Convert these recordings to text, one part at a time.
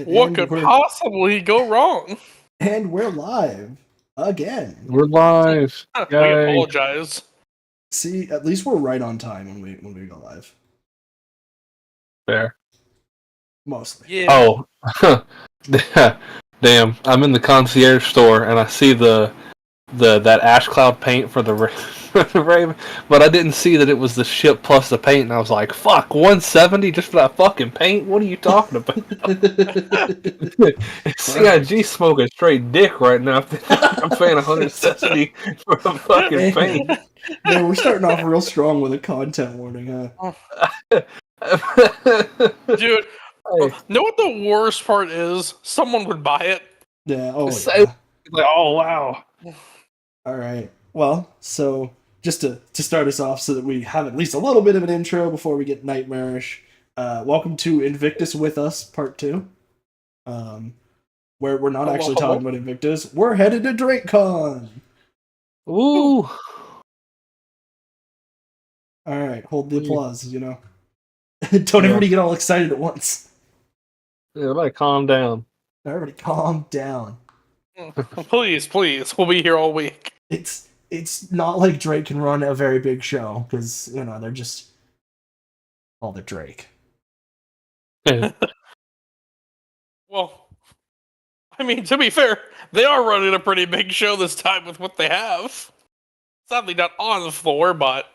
What could possibly go wrong? And we're live again. We're live. We apologize. See, at least we're right on time when we go live. Fair. Mostly. Yeah. Oh, damn! I'm in the concierge store and I see that ash cloud paint for the Raven, but I didn't see that it was the ship plus the paint, and I was like, "Fuck, 170 just for that fucking paint? What are you talking about?" CIG smoking straight dick right now. I'm paying 170 for the fucking paint. Man, we're starting off real strong with a content warning, huh? Dude, know what the worst part is? Someone would buy it. Yeah. Oh, yeah. Like, oh wow. All right. Well, so just to start us off so that we have at least a little bit of an intro before we get nightmarish, welcome to Invictus with Us, Part 2. Where we're not actually talking about Invictus. We're headed to DrakeCon! Ooh! Alright, hold the applause, you know. Don't everybody get all excited at once. Yeah, everybody calm down. Everybody calm down. Please, we'll be here all week. It's not like Drake can run a very big show, because, you know, they're just... Well, they're Drake. Well, I mean, to be fair, they are running a pretty big show this time with what they have. Sadly not on the floor, but...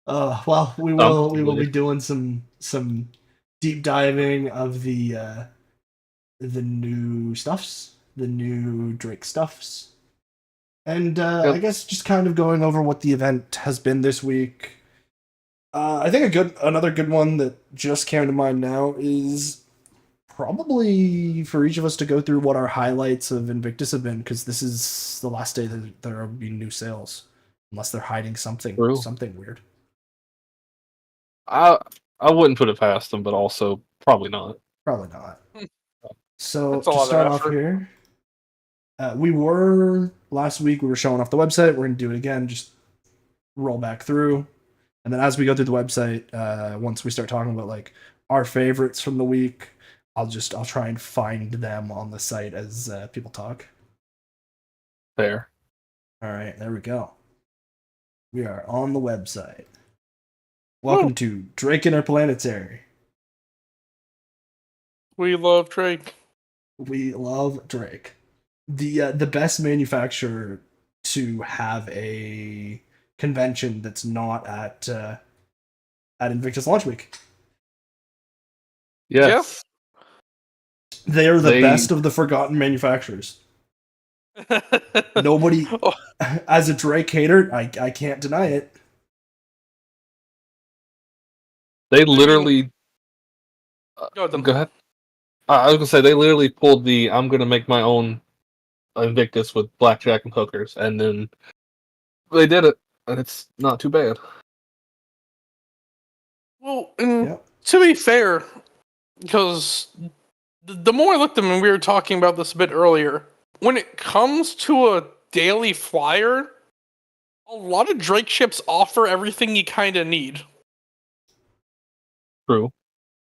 Well, we will be doing some deep diving of the new stuffs, the new Drake stuffs, and I guess just kind of going over what the event has been this week. I think another good one that just came to mind now is probably for each of us to go through what our highlights of Invictus have been, because this is the last day that there will be new sales, unless they're hiding something weird. I wouldn't put it past them, but also probably not. Probably not. So to start off here, last week we were showing off the website. We're going to do it again, just roll back through. And then as we go through the website, once we start talking about like our favorites from the week, I'll try and find them on the site as people talk. Fair. All right, there we go. We are on the website. Welcome to Drake Interplanetary. We love Drake. We love Drake. The best manufacturer to have a convention that's not at Invictus Launch Week. Yes. They are the best of the forgotten manufacturers. Nobody, as a Drake hater, I can't deny it. They literally... Go ahead. I was going to say, they literally pulled I'm going to make my own Invictus with blackjack and hookers, and then they did it, and it's not too bad. Well, to be fair, because the more I looked at them, and we were talking about this a bit earlier, when it comes to a daily flyer, a lot of Drake ships offer everything you kind of need. True.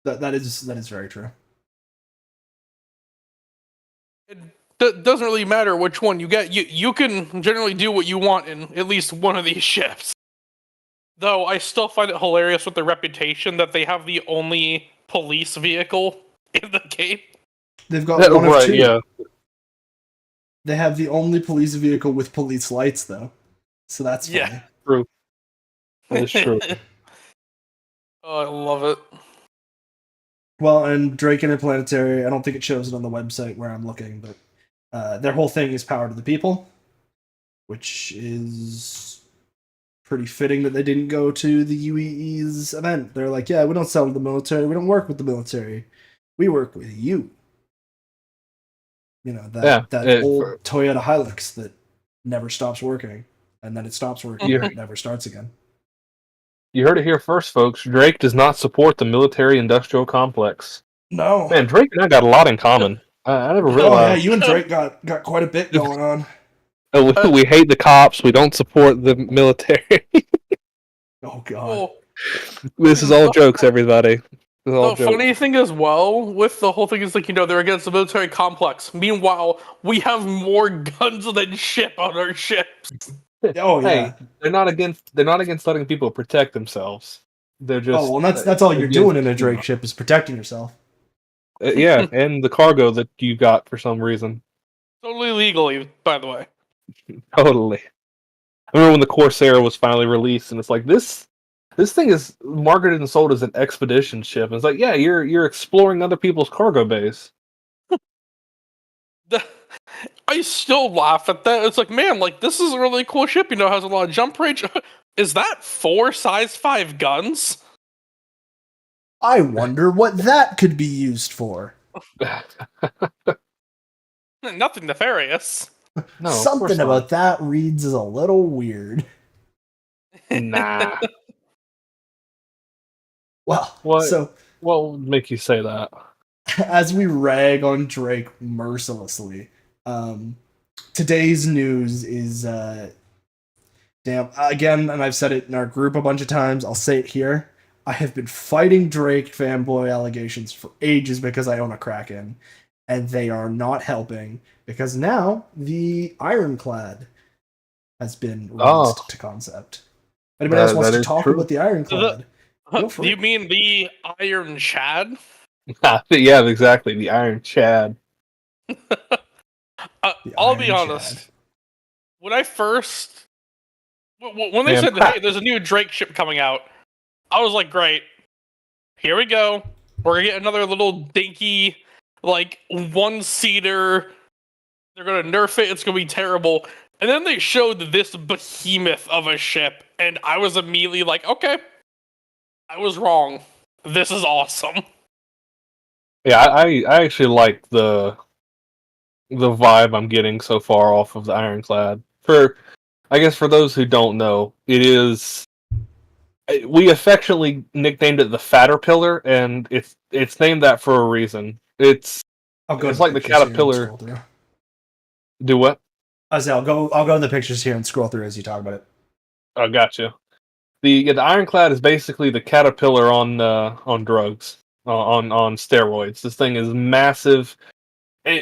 That is very true. It doesn't really matter which one you get. You can generally do what you want in at least one of these ships. Though I still find it hilarious with their reputation that they have the only police vehicle in the game. They've got one of two. Yeah. They have the only police vehicle with police lights, though. So that's funny. Yeah. True. That is true. Oh, I love it. Well, and Drake Interplanetary, I don't think it shows it on the website where I'm looking, but their whole thing is power to the people, which is pretty fitting that they didn't go to the UEE's event. They're like, yeah, we don't sell to the military, we don't work with the military, we work with you. You know, that old Toyota Hilux that never stops working, and then it stops working and it never starts again. You heard it here first, folks. Drake does not support the military-industrial complex. No. Man, Drake and I got a lot in common. I never realized. Oh, yeah, you and Drake got quite a bit going on. We hate the cops. We don't support the military. Oh, God. This is all jokes, everybody. The funny thing as well with the whole thing is like, they're against the military complex. Meanwhile, we have more guns than ship on our ships. Oh yeah. Hey, they're not against letting people protect themselves. They're just that's all you're doing in a Drake ship is protecting yourself. Yeah, and the cargo that you got for some reason. Totally legally, by the way. Totally. I remember when the Corsair was finally released, and it's like this thing is marketed and sold as an expedition ship. And it's like, yeah, you're exploring other people's cargo base. I still laugh at that. It's like, man, like this is a really cool ship. Has a lot of jump range. Is that 4 size 5 guns? I wonder what that could be used for. Nothing nefarious. No, something about that reads as a little weird. Nah. Well, what would make you say that? As we rag on Drake mercilessly, today's news is damn again, and I've said it in our group a bunch of times. I'll say it here. I have been fighting Drake fanboy allegations for ages because I own a Kraken, and they are not helping because now the Ironclad has been released to concept. Anybody else wants to talk about the Ironclad? Do you mean the Iron Chad? Yeah, exactly. The Iron Chad. I'll be honest. When I first... When they said, hey, there's a new Drake ship coming out, I was like, great. Here we go. We're going to get another little dinky, like, one-seater. They're going to nerf it. It's going to be terrible. And then they showed this behemoth of a ship, and I was immediately like, okay, I was wrong. This is awesome. Yeah, I actually like the vibe I'm getting so far off of the Ironclad. I guess for those who don't know, it is we affectionately nicknamed it the Fatterpillar, and it's named that for a reason. It's like the caterpillar. Do what? I'll go in the pictures here and scroll through as you talk about it. Oh, gotcha. The Ironclad is basically the caterpillar on drugs, on steroids. This thing is massive.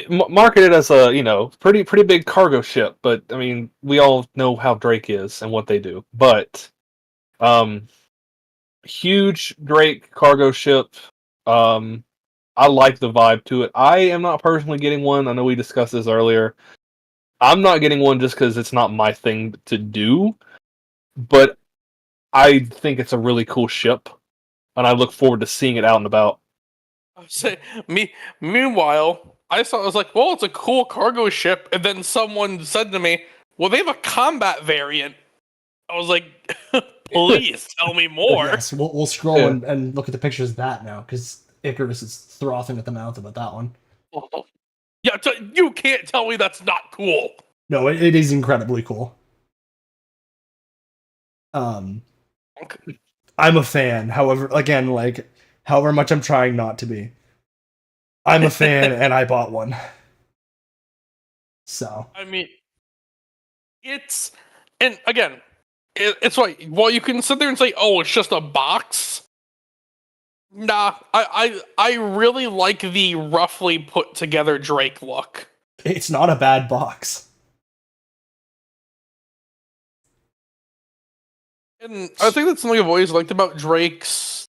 Marketed as a pretty big cargo ship, but I mean we all know how Drake is and what they do. But huge Drake cargo ship. I like the vibe to it. I am not personally getting one. I know we discussed this earlier. I'm not getting one just because it's not my thing to do, but I think it's a really cool ship, and I look forward to seeing it out and about. Meanwhile, I was like, well, it's a cool cargo ship, and then someone said to me, well, they have a combat variant. I was like, please tell me more. Yes, we'll scroll and look at the pictures of that now, because Icarus is frothing at the mouth about that one. Yeah, you can't tell me that's not cool. No, it is incredibly cool. I'm a fan. However, again, however much I'm trying not to be, I'm a fan, and I bought one. So I mean, it's like, well, you can sit there and say, oh, it's just a box. Nah, I really like the roughly put together Drake look. It's not a bad box. And I think that's something I've always liked about Drake's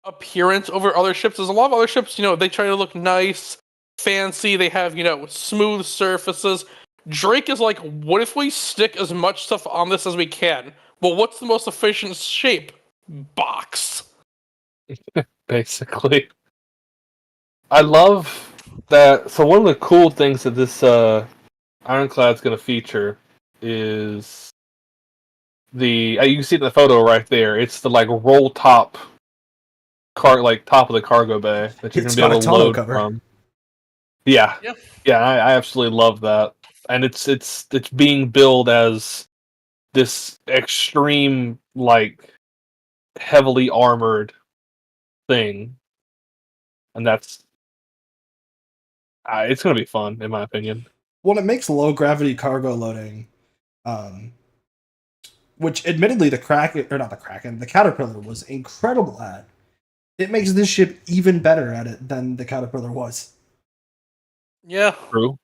appearance over other ships. Is a lot of other ships, they try to look nice, fancy. They have, smooth surfaces. Drake is like, what if we stick as much stuff on this as we can? Well, what's the most efficient shape? Box. Basically. I love that. So one of the cool things that this Ironclad's going to feature is you can see the photo right there. It's the roll top top of the cargo bay that you're going to be able to load from. Yeah. Yep. Yeah, I absolutely love that. And it's being billed as this extreme heavily armored thing. And that's it's going to be fun in my opinion. Well, it makes low gravity cargo loading which admittedly the Caterpillar was incredible at. it makes this ship even better at it than the Caterpillar was. Yeah. True.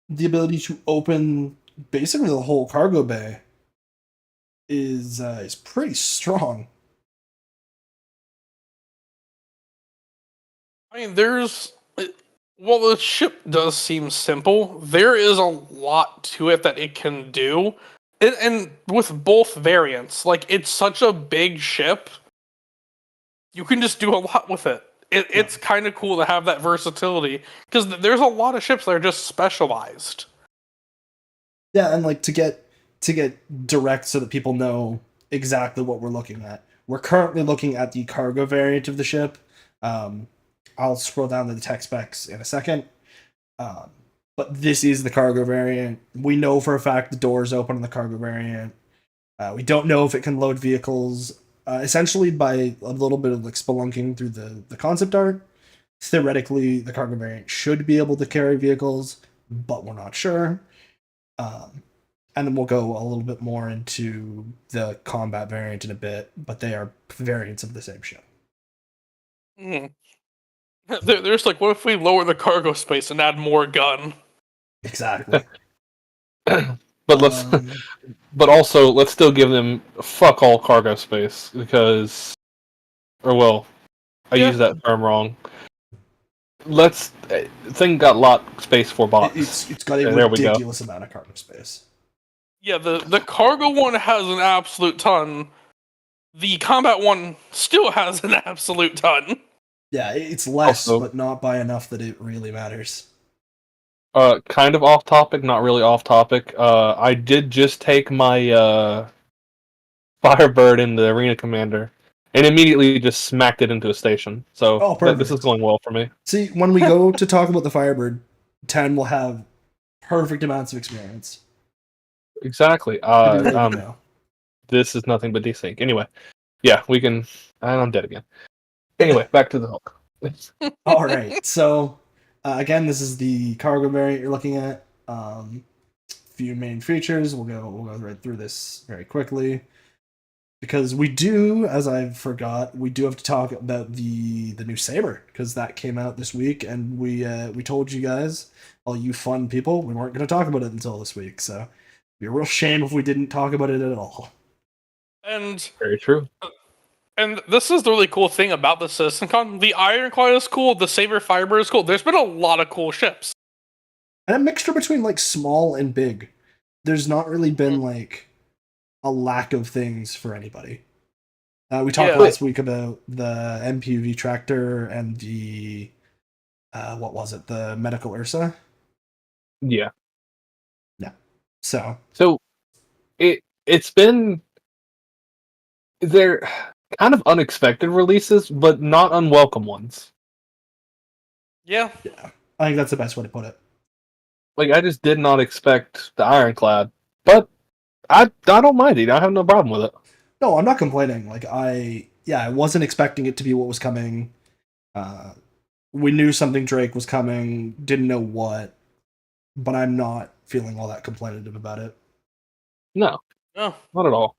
The ability to open basically the whole cargo bay is pretty strong. I mean, well, the ship does seem simple. There is a lot to it that it can do. And with both variants, like, it's such a big ship, you can just do a lot with it. It's kind of cool to have that versatility, because there's a lot of ships that are just specialized. Yeah, and like to get direct so that people know exactly what we're looking at. We're currently looking at the cargo variant of the ship. I'll scroll down to the tech specs in a second. But this is the cargo variant. We know for a fact the doors open on the cargo variant. We don't know if it can load vehicles. Essentially, by a little bit of like spelunking through the concept art, theoretically the cargo variant should be able to carry vehicles, but we're not sure. And then we'll go a little bit more into the combat variant in a bit, but they are variants of the same ship. There's like, what if we lower the cargo space and add more gun? Exactly. But but also let's still give them fuck all cargo space because, or well, I used that term wrong. Thing got lot space for bots. It's got a ridiculous amount of cargo space. Yeah, the cargo one has an absolute ton. The combat one still has an absolute ton. Yeah, it's less, but not by enough that it really matters. Kind of off topic, not really off topic. I did just take my Firebird in the Arena Commander and immediately just smacked it into a station. So this is going well for me. See, when we go to talk about the Firebird, 10 will have perfect amounts of experience. Exactly. This is nothing but desync. Anyway, yeah, we can. I'm dead again. Anyway, back to the Hulk. All right. So, again, this is the cargo variant you're looking at. Few main features. We'll go right through this very quickly because we do, as I forgot, we do have to talk about the new Saber because that came out this week, and we told you guys, all you fun people, we weren't going to talk about it until this week. So, it'd be a real shame if we didn't talk about it at all. And very true. And this is the really cool thing about the CitizenCon. The Ironclad is cool. The Saber Firebird is cool. There's been a lot of cool ships. And a mixture between like small and big. There's not really been like a lack of things for anybody. We talked last week about the MPV tractor and the what was it? The medical Ursa. Yeah. Yeah. So it's been they're kind of unexpected releases, but not unwelcome ones. Yeah. I think that's the best way to put it. Like, I just did not expect the Ironclad, but I don't mind it. I have no problem with it. No, I'm not complaining. Like, I wasn't expecting it to be what was coming. We knew something Drake was coming, didn't know what, but I'm not feeling all that complainative about it. No, not at all.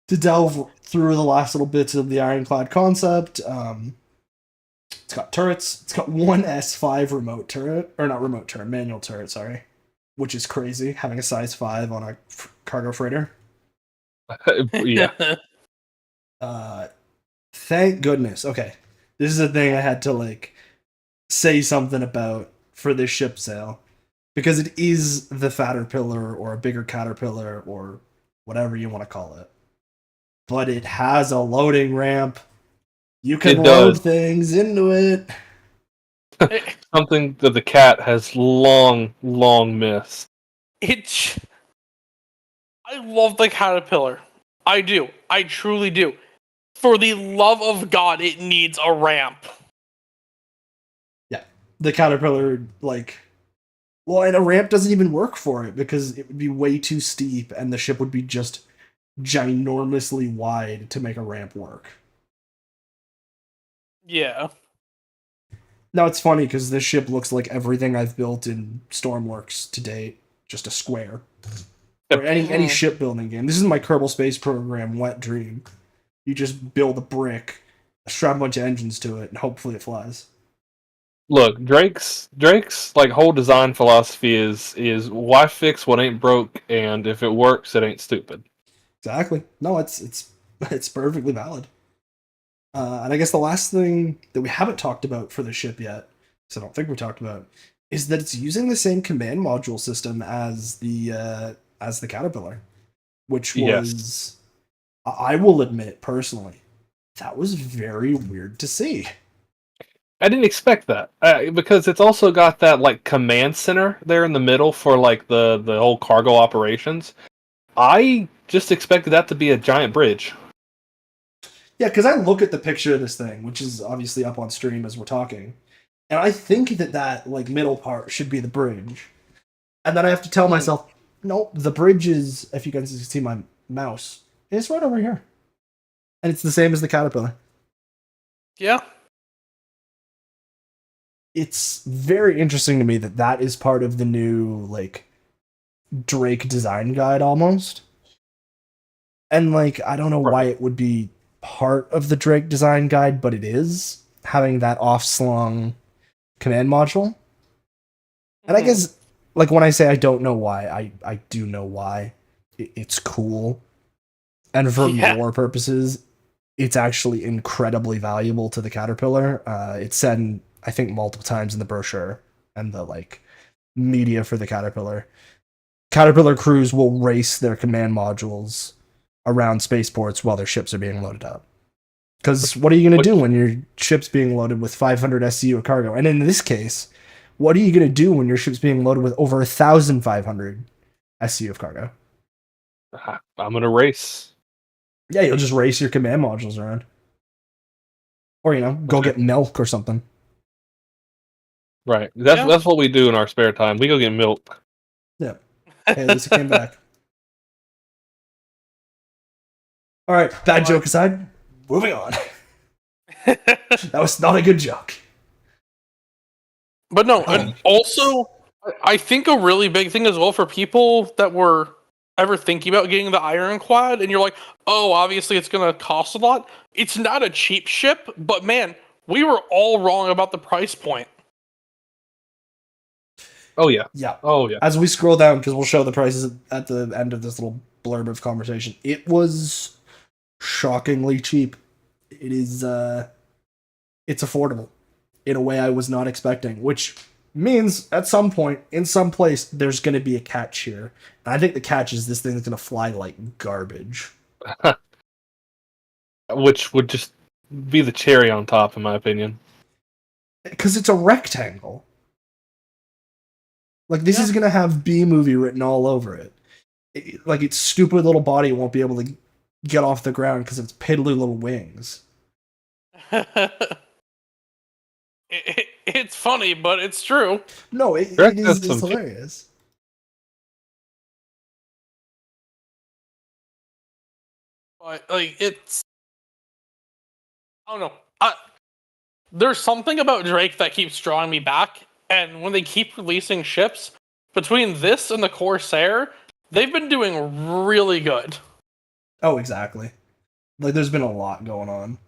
To delve through the last little bits of the Ironclad concept, it's got turrets. It's got one S5 remote turret, or not remote turret, manual turret, sorry, which is crazy, having a size 5 on a cargo freighter. Yeah. Thank goodness. Okay, this is a thing I had to like say something about for this ship sale, because it is the fatter pillar or a bigger caterpillar or whatever you want to call it. But it has a loading ramp. You can load things into it. Something that the cat has long missed. I love the caterpillar. I do. I truly do. For the love of God, it needs a ramp. Yeah. The caterpillar, like... Well, and a ramp doesn't even work for it because it would be way too steep and the ship would be just ginormously wide to make a ramp work. Yeah. Now it's funny because this ship looks like everything I've built in Stormworks to date, just a square. Or any shipbuilding game. This is my Kerbal Space Program wet dream. You just build a brick, strap a bunch of engines to it, and hopefully it flies. Look, Drake's like whole design philosophy is why fix what ain't broke, and if it works, it ain't stupid. Exactly. No, it's perfectly valid. And I guess the last thing that we haven't talked about for the ship yet, so I don't think we talked about, is that it's using the same command module system as the Caterpillar, which was, I will admit personally, that was very weird to see. I didn't expect that because it's also got that like command center there in the middle for like the whole cargo operations. I just expected that to be a giant bridge. Yeah, because I look at the picture of this thing, which is obviously up on stream as we're talking, and I think that like middle part should be the bridge, and then I have to tell myself, no, the bridge is, if you guys can see my mouse, it's right over here, and it's the same as the Caterpillar. Yeah. It's very interesting to me that is part of the new like Drake design guide almost, and like I don't know why it would be part of the Drake design guide, but it is, having that off-slung command module. And I guess, like, when I say I don't know why, I do know why. It's cool. And for lore purposes, it's actually incredibly valuable to the Caterpillar. It's said, I think, multiple times in the brochure and the, like, media for the Caterpillar. Caterpillar crews will race their command modules around spaceports while their ships are being loaded up. Because what are you going to do when your ship's being loaded with 500 SCU of cargo? And in this case, what are you going to do when your ship's being loaded with over 1,500 SCU of cargo? I'm going to race. Yeah, you'll just race your command modules around. Or, go get milk or something. Right. That's what we do in our spare time. We go get milk. Yeah. Hey, at least it came back. All right, bad joke aside, moving on. That was not a good joke. But no, and also, I think a really big thing as well for people that were ever thinking about getting the Ironclad, and you're like, oh, obviously it's going to cost a lot. It's not a cheap ship, but man, we were all wrong about the price point. Oh, yeah. Yeah. Oh, yeah. As we scroll down, because we'll show the prices at the end of this little blurb of conversation, it was shockingly cheap. It is, it's affordable in a way I was not expecting, which means at some point, in some place, there's going to be a catch here. And I think the catch is this thing is going to fly like garbage. Which would just be the cherry on top, in my opinion. Because it's a rectangle. Like, this is going to have B-movie written all over it. Like, its stupid little body won't be able to get off the ground because of its piddly little wings. It's funny, but it's true. No, it's hilarious. But, like, it's... I don't know. There's something about Drake that keeps drawing me back, and when they keep releasing ships, between this and the Corsair, they've been doing really good. Oh, exactly. Like, there's been a lot going on.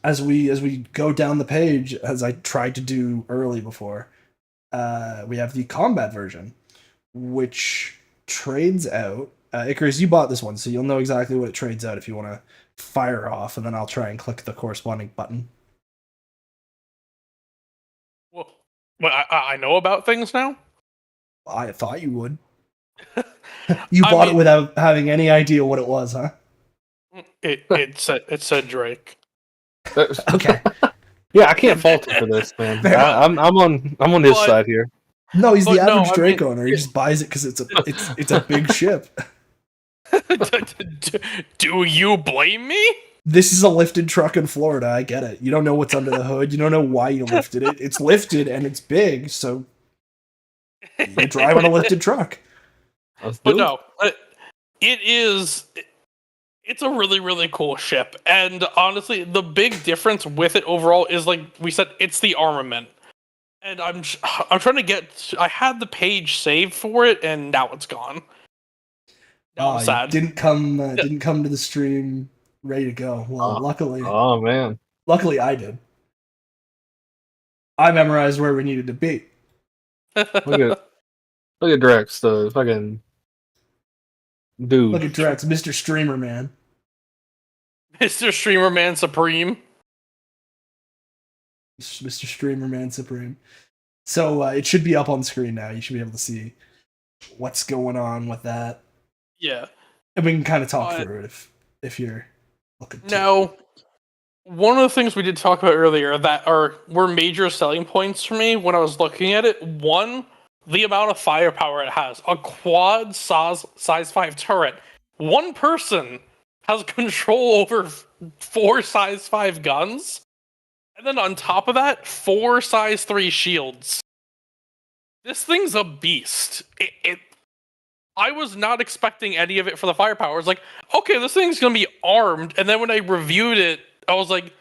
As we go down the page, as I tried to do early before, we have the combat version, which trades out. Icarus, you bought this one, so you'll know exactly what it trades out if you want to fire off, and then I'll try and click the corresponding button. Well, I know about things now? I thought you would. You bought it without having any idea what it was, huh? It said Drake. Okay. Yeah, I can't fault him for this, man. I'm on his side here. No, he's the average Drake owner. He just buys it because it's a big ship. Do you blame me? This is a lifted truck in Florida. I get it. You don't know what's under the hood. You don't know why you lifted it. It's lifted and it's big, so you drive on a lifted truck. But no, it is. It's a really, really cool ship, and honestly, the big difference with it overall is, like we said, it's the armament. And I'm trying to get. I had the page saved for it, and now it's gone. That was sad. Didn't come to the stream ready to go. Well, luckily I did. I memorized where we needed to be. Look at Drex, the fucking dude. Look at Drex, Mr. Streamer Man. Mr. Streamer Man Supreme. Mr. Streamer Man Supreme. So it should be up on screen now. You should be able to see what's going on with that. Yeah. And we can kind of talk through it if you're looking to. Now, one of the things we did talk about earlier that were major selling points for me when I was looking at it. One, the amount of firepower it has. A quad size 5 turret. One person has control over 4 size 5 guns. And then on top of that, 4 size 3 shields. This thing's a beast. I was not expecting any of it for the firepower. It's like, okay, this thing's gonna be armed. And then when I reviewed it, I was like,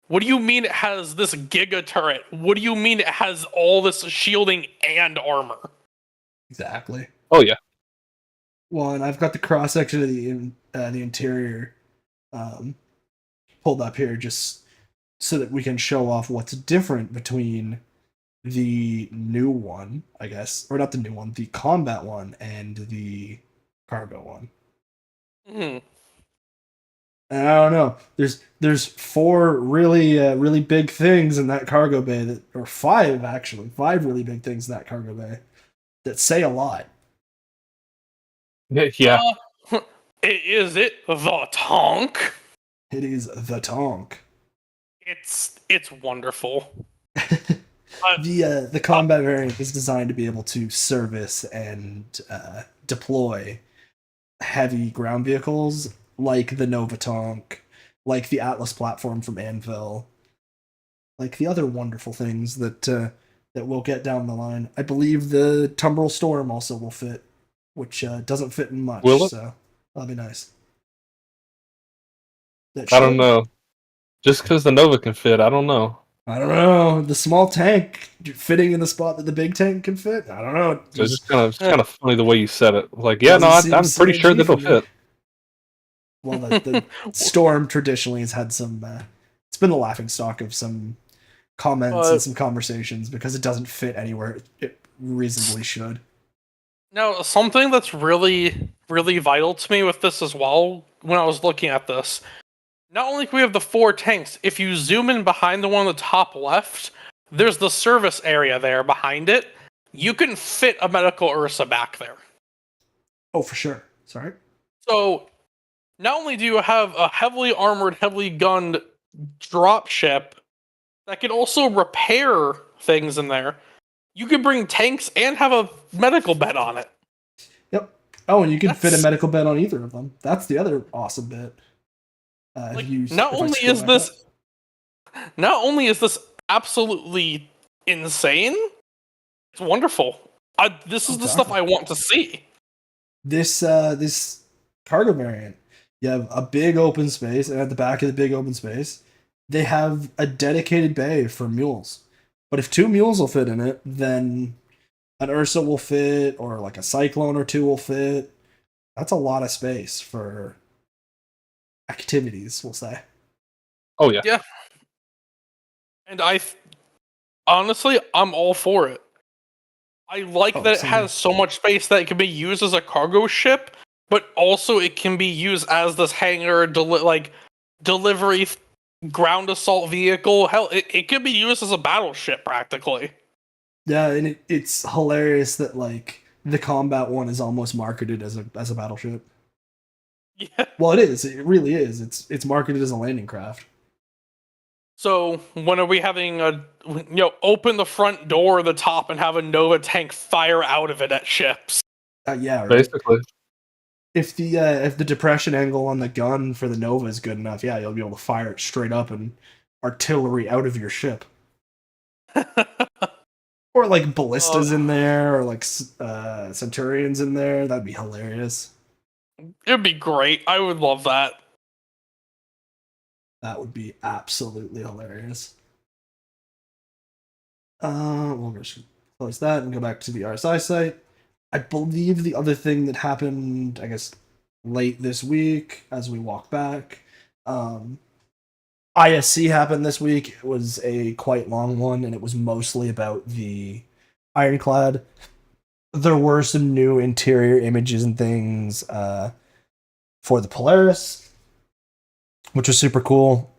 what do you mean it has this giga turret? What do you mean it has all this shielding and armor? Exactly. Oh yeah. Well, and I've got the cross section of the interior pulled up here just so that we can show off what's different between the new one, I guess, or not the new one, the combat one and the cargo one. Mm-hmm. And I don't know. There's 4 really big things in that cargo bay or 5 actually, 5 really big things in that cargo bay that say a lot. Yeah. Is it the Tonk? It is the Tonk. It's wonderful. The combat variant is designed to be able to service and deploy heavy ground vehicles like the Nova Tonk, like the Atlas platform from Anvil, like the other wonderful things that we'll get down the line. I believe the Tumbril Storm also will fit, which doesn't fit in much, so that'll be nice. I don't know. Just because the Nova can fit, I don't know. I don't know. The small tank fitting in the spot that the big tank can fit. I don't know. It's kind of funny the way you said it. Like, yeah, no, I'm pretty sure that'll fit. Well, the Storm traditionally has had some. It's been the laughing stock of some comments and some conversations because it doesn't fit anywhere it reasonably should. Now, something that's really, really vital to me with this as well, when I was looking at this, not only can we have the 4 tanks, if you zoom in behind the one on the top left, there's the service area there behind it. You can fit a medical Ursa back there. Oh, for sure. Sorry. So, not only do you have a heavily armored, heavily gunned dropship that can also repair things in there, you can bring tanks and have a medical bed on it. Yep. Oh, and you can fit a medical bed on either of them. That's the other awesome bit. Not only is this absolutely insane, it's wonderful. This is the stuff I want to see. This cargo variant, you have a big open space, and at the back of the big open space, they have a dedicated bay for mules. But if 2 mules will fit in it, then an Ursa will fit, or like a Cyclone or 2 will fit. That's a lot of space for activities, we'll say. Oh yeah. Yeah. And honestly, I'm all for it. I like that it has so much space that it can be used as a cargo ship, but also it can be used as this hangar delivery ground assault vehicle. Hell, it could be used as a battleship practically. Yeah, and it's hilarious that like the combat one is almost marketed as a battleship. Yeah. Well, it is. It really is. It's marketed as a landing craft. So when are we having open the front door at the top and have a Nova tank fire out of it at ships? Yeah, right. Basically. If the depression angle on the gun for the Nova is good enough, yeah, you'll be able to fire it straight up and artillery out of your ship. Or like ballistas in there, or like Centurions in there. That'd be hilarious. It'd be great. I would love that. That would be absolutely hilarious. We'll just close that and go back to the RSI site. I believe the other thing that happened, I guess, late this week as we walk back. ISC happened this week. It was a quite long one, and it was mostly about the Ironclad. There were some new interior images and things for the Polaris, which was super cool.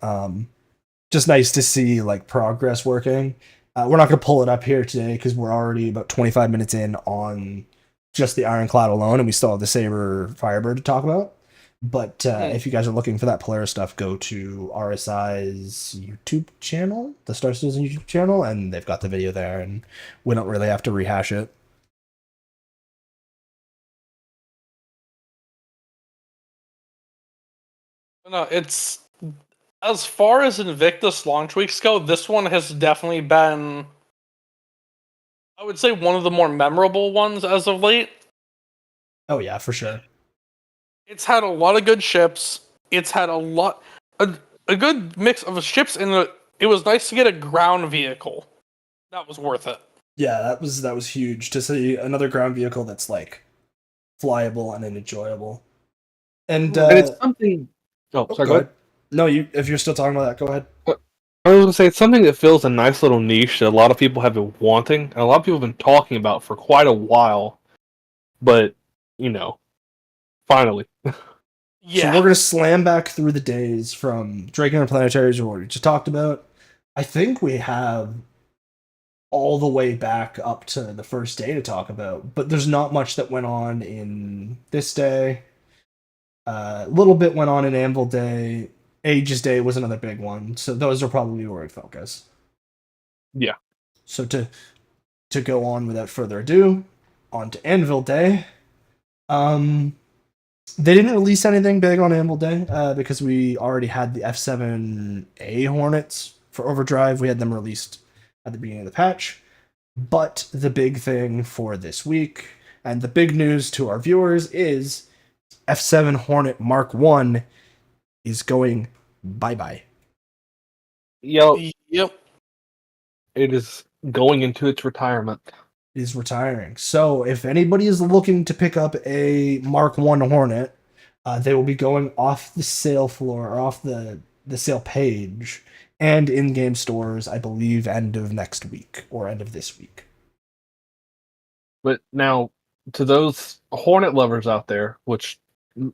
Just nice to see like progress working. We're not going to pull it up here today because we're already about 25 minutes in on just the Ironclad alone, and we still have the Saber Firebird to talk about. But if you guys are looking for that Polaris stuff, go to RSI's YouTube channel, the Star Citizen YouTube channel, and they've got the video there, and we don't really have to rehash it. No, it's as far as Invictus launch weeks go, this one has definitely been, I would say, one of the more memorable ones as of late. Oh yeah, for sure. It's had a lot of good ships. It's had a good mix of ships, and it was nice to get a ground vehicle. That was worth it. Yeah, that was huge to see another ground vehicle that's like flyable and enjoyable. And it's something. Oh, sorry. Go ahead. No, if you're still talking about that, go ahead. I was gonna say it's something that fills a nice little niche that a lot of people have been wanting, and a lot of people have been talking about for quite a while. But finally. Yeah. So we're gonna slam back through the days from Drake Interplanetaries, what we just talked about. I think we have all the way back up to the first day to talk about, but there's not much that went on in this day. A little bit went on in Anvil Day. Aegis Day was another big one, so those are probably where we focus. Yeah. So to go on without further ado, on to Anvil Day. They didn't release anything big on Anvil Day because we already had the F7A Hornets for Overdrive. We had them released at the beginning of the patch. But the big thing for this week, and the big news to our viewers, is F7 Hornet Mark 1 is going bye-bye. Yep. It is going into its retirement. It is retiring. So if anybody is looking to pick up a Mark 1 Hornet, they will be going off the sale floor, or off the sale page, and in-game stores, I believe, end of next week, or end of this week. But now, to those Hornet lovers out there, which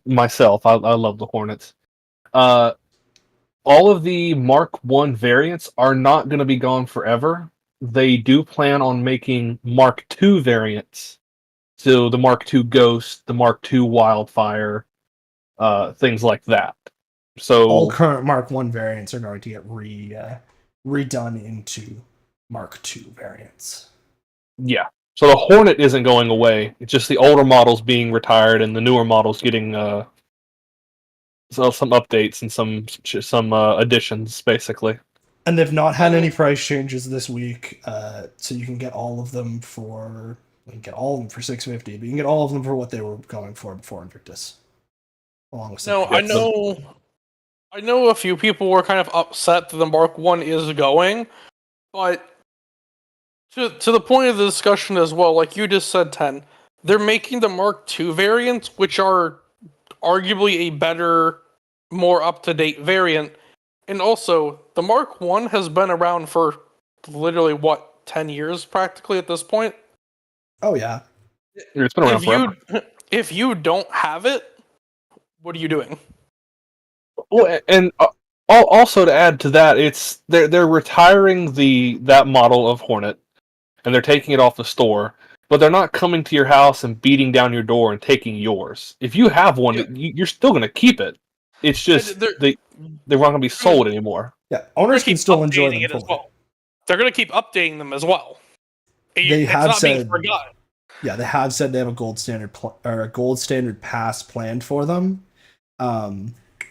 myself, I love the Hornets, all of the Mark 1 variants are not going to be gone forever. They do plan on making Mark 2 variants. So the Mark 2 Ghost, the Mark 2 Wildfire, things like that. So all current Mark 1 variants are going to get redone into Mark 2 variants. Yeah. So the Hornet isn't going away. It's just the older models being retired and the newer models getting some updates and some additions, basically. And they've not had any price changes this week, so you can get all of them for $650, but you can get all of them for what they were going for before Invictus. Along with I know a few people were kind of upset that the Mark 1 is going, but to the point of the discussion as well, like you just said, 10, they're making the Mark 2 variants, which are arguably a better, more up-to-date variant. And also, the Mark 1 has been around for literally, 10 years practically at this point? Oh, yeah. It's been around forever. If you don't have it, what are you doing? Well, and also to add to that, it's they're retiring that model of Hornet, and they're taking it off the store, but they're not coming to your house and beating down your door and taking yours. If you have one, you're still going to keep it. It's just they're not going to be sold anymore. Yeah, owners can still enjoy them as well. They're going to keep updating them as well. They have said, being forgotten. Yeah, they have said they have a gold standard pass planned for them,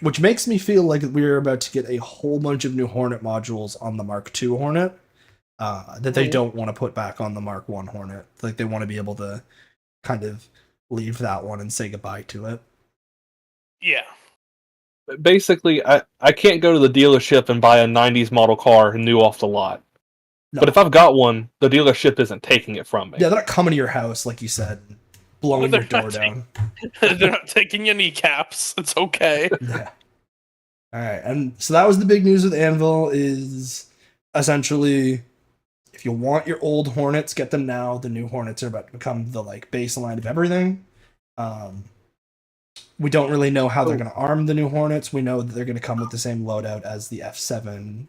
which makes me feel like we're about to get a whole bunch of new Hornet modules on the Mark II Hornet that they don't want to put back on the Mark I Hornet. Like, they want to be able to kind of leave that one and say goodbye to it. Yeah. Basically, I can't go to the dealership and buy a 90s model car new off the lot. No. But if I've got one, the dealership isn't taking it from me. Yeah, they're not coming to your house, like you said, blowing They're your door not down. They're not taking your kneecaps. It's okay. Yeah. All right, and so that was the big news with Anvil. Is essentially, if you want your old Hornets, get them now. The new Hornets are about to become the like baseline of everything. We don't really know how they're going to arm the new Hornets. We know that they're going to come with the same loadout as the F7C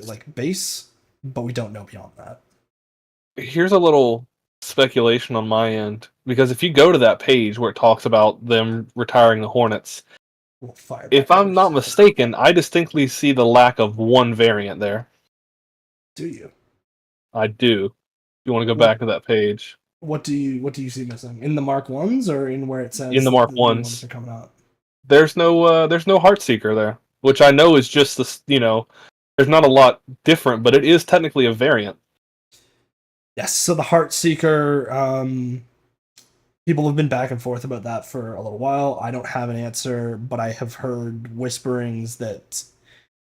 like base, but we don't know beyond that. Here's a little speculation on my end, because if you go to that page where it talks about them retiring the Hornets, We'll fire if I'm not backwards. mistaken, I distinctly see the lack of one variant there. Do you? I do. You want to go back to that page? What do you see missing in the Mark Ones or in where it says In the Mark new ones Ones, are coming out? there's no Heartseeker there, which I know is just this. There's not a lot different, but it is technically a variant. Yes. So the Heartseeker, people have been back and forth about that for a little while. I don't have an answer, but I have heard whisperings that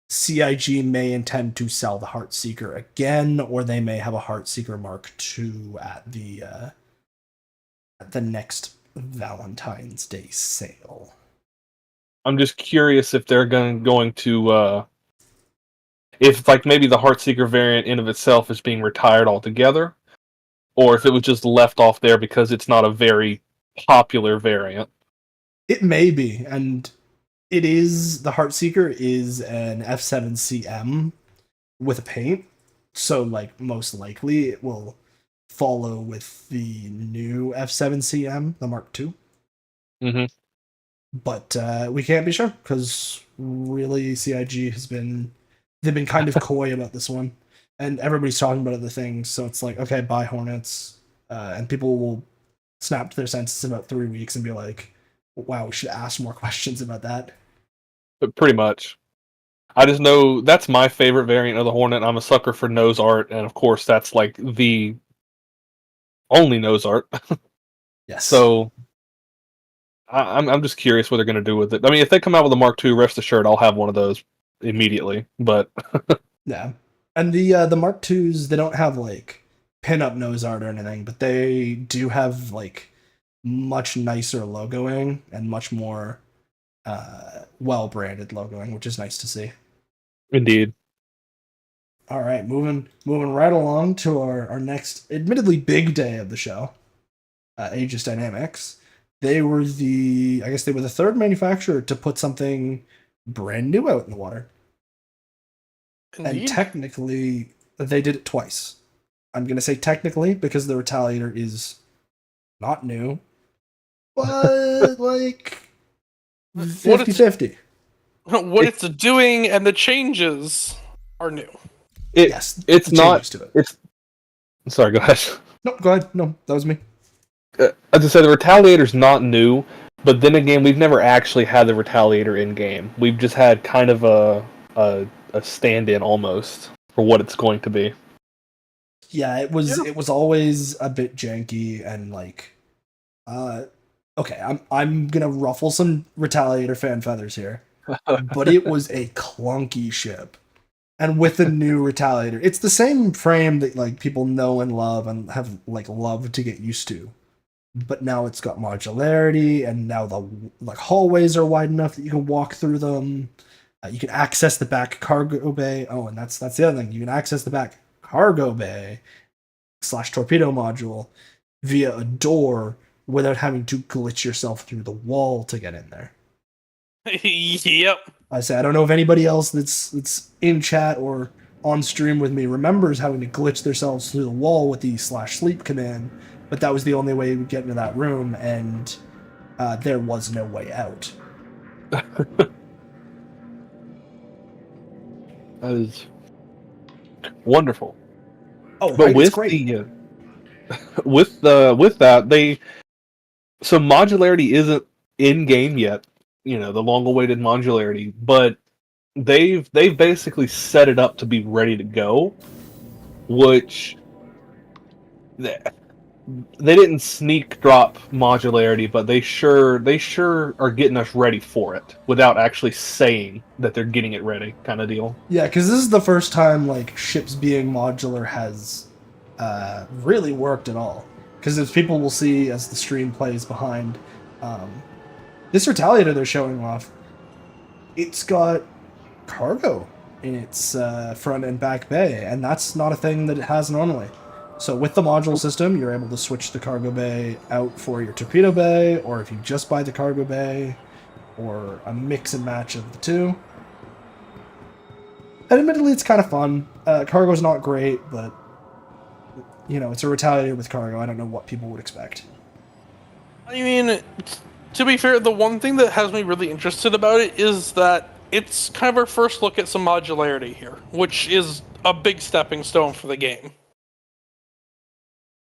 CIG may intend to sell the Heartseeker again, or they may have a Heartseeker Mark II at the next Valentine's Day sale. I'm just curious if they're going to if like maybe the Heartseeker variant in of itself is being retired altogether, or if it was just left off there because it's not a very popular variant. It may be, and it is, the Heartseeker is an F7CM with a paint, so like most likely it will follow with the new F7CM, the Mark II. Mm-hmm. But we can't be sure because really CIG they've been kind of coy about this one, and everybody's talking about other things. So it's like, okay, buy Hornets, and people will snap to their senses in about 3 weeks and be like, wow, we should ask more questions about that. But pretty much. I just know that's my favorite variant of the Hornet. I'm a sucker for nose art, and of course that's like the only nose art. Yes. So I'm just curious what they're going to do with it. I mean, if they come out with a Mark II, rest assured I'll have one of those immediately. But yeah, and the Mark IIs, they don't have like pin-up nose art or anything, but they do have like much nicer logoing and much more well-branded logoing, which is nice to see. Indeed. All right, moving right along to our next, admittedly big day of the show, Aegis Dynamics. They were the third manufacturer to put something brand new out in the water. Indeed. And technically, they did it twice. I'm going to say technically because the Retaliator is not new, but like 50-50. What it's doing and the changes are new. Yes, it's not. To it. It's sorry. Go ahead. No, go ahead. No, that was me. As I said, the Retaliator's not new, but then again, we've never actually had the Retaliator in game. We've just had kind of a stand-in almost for what it's going to be. Yeah, it was always a bit janky and like, okay, I'm gonna ruffle some Retaliator fan feathers here, but it was a clunky ship. And with the new Retaliator, it's the same frame that like people know and love and have like loved to get used to. But now it's got modularity, and now the like hallways are wide enough that you can walk through them. You can access the back cargo bay. Oh, and that's the other thing. You can access the back cargo bay / torpedo module via a door without having to glitch yourself through the wall to get in there. Yep. I don't know if anybody else that's in chat or on stream with me remembers having to glitch themselves through the wall with the /sleep command, but that was the only way we would get into that room, and there was no way out. That is wonderful. Oh, but right, with it's great. with that, so modularity isn't in game yet. You know, the long-awaited modularity, but they've basically set it up to be ready to go, which they didn't sneak drop modularity, but they sure are getting us ready for it without actually saying that they're getting it ready, kind of deal. Yeah, because this is the first time like ships being modular has really worked at all. because as people will see as the stream plays behind, this Retaliator they're showing off, it's got cargo in its front and back bay, and that's not a thing that it has normally. So with the module system, you're able to switch the cargo bay out for your torpedo bay, or if you just buy the cargo bay, or a mix and match of the two. And admittedly, it's kind of fun. Cargo's not great, but, you know, it's a Retaliator with cargo. I don't know what people would expect. I mean, to be fair, the one thing that has me really interested about it is that it's kind of our first look at some modularity here, which is a big stepping stone for the game.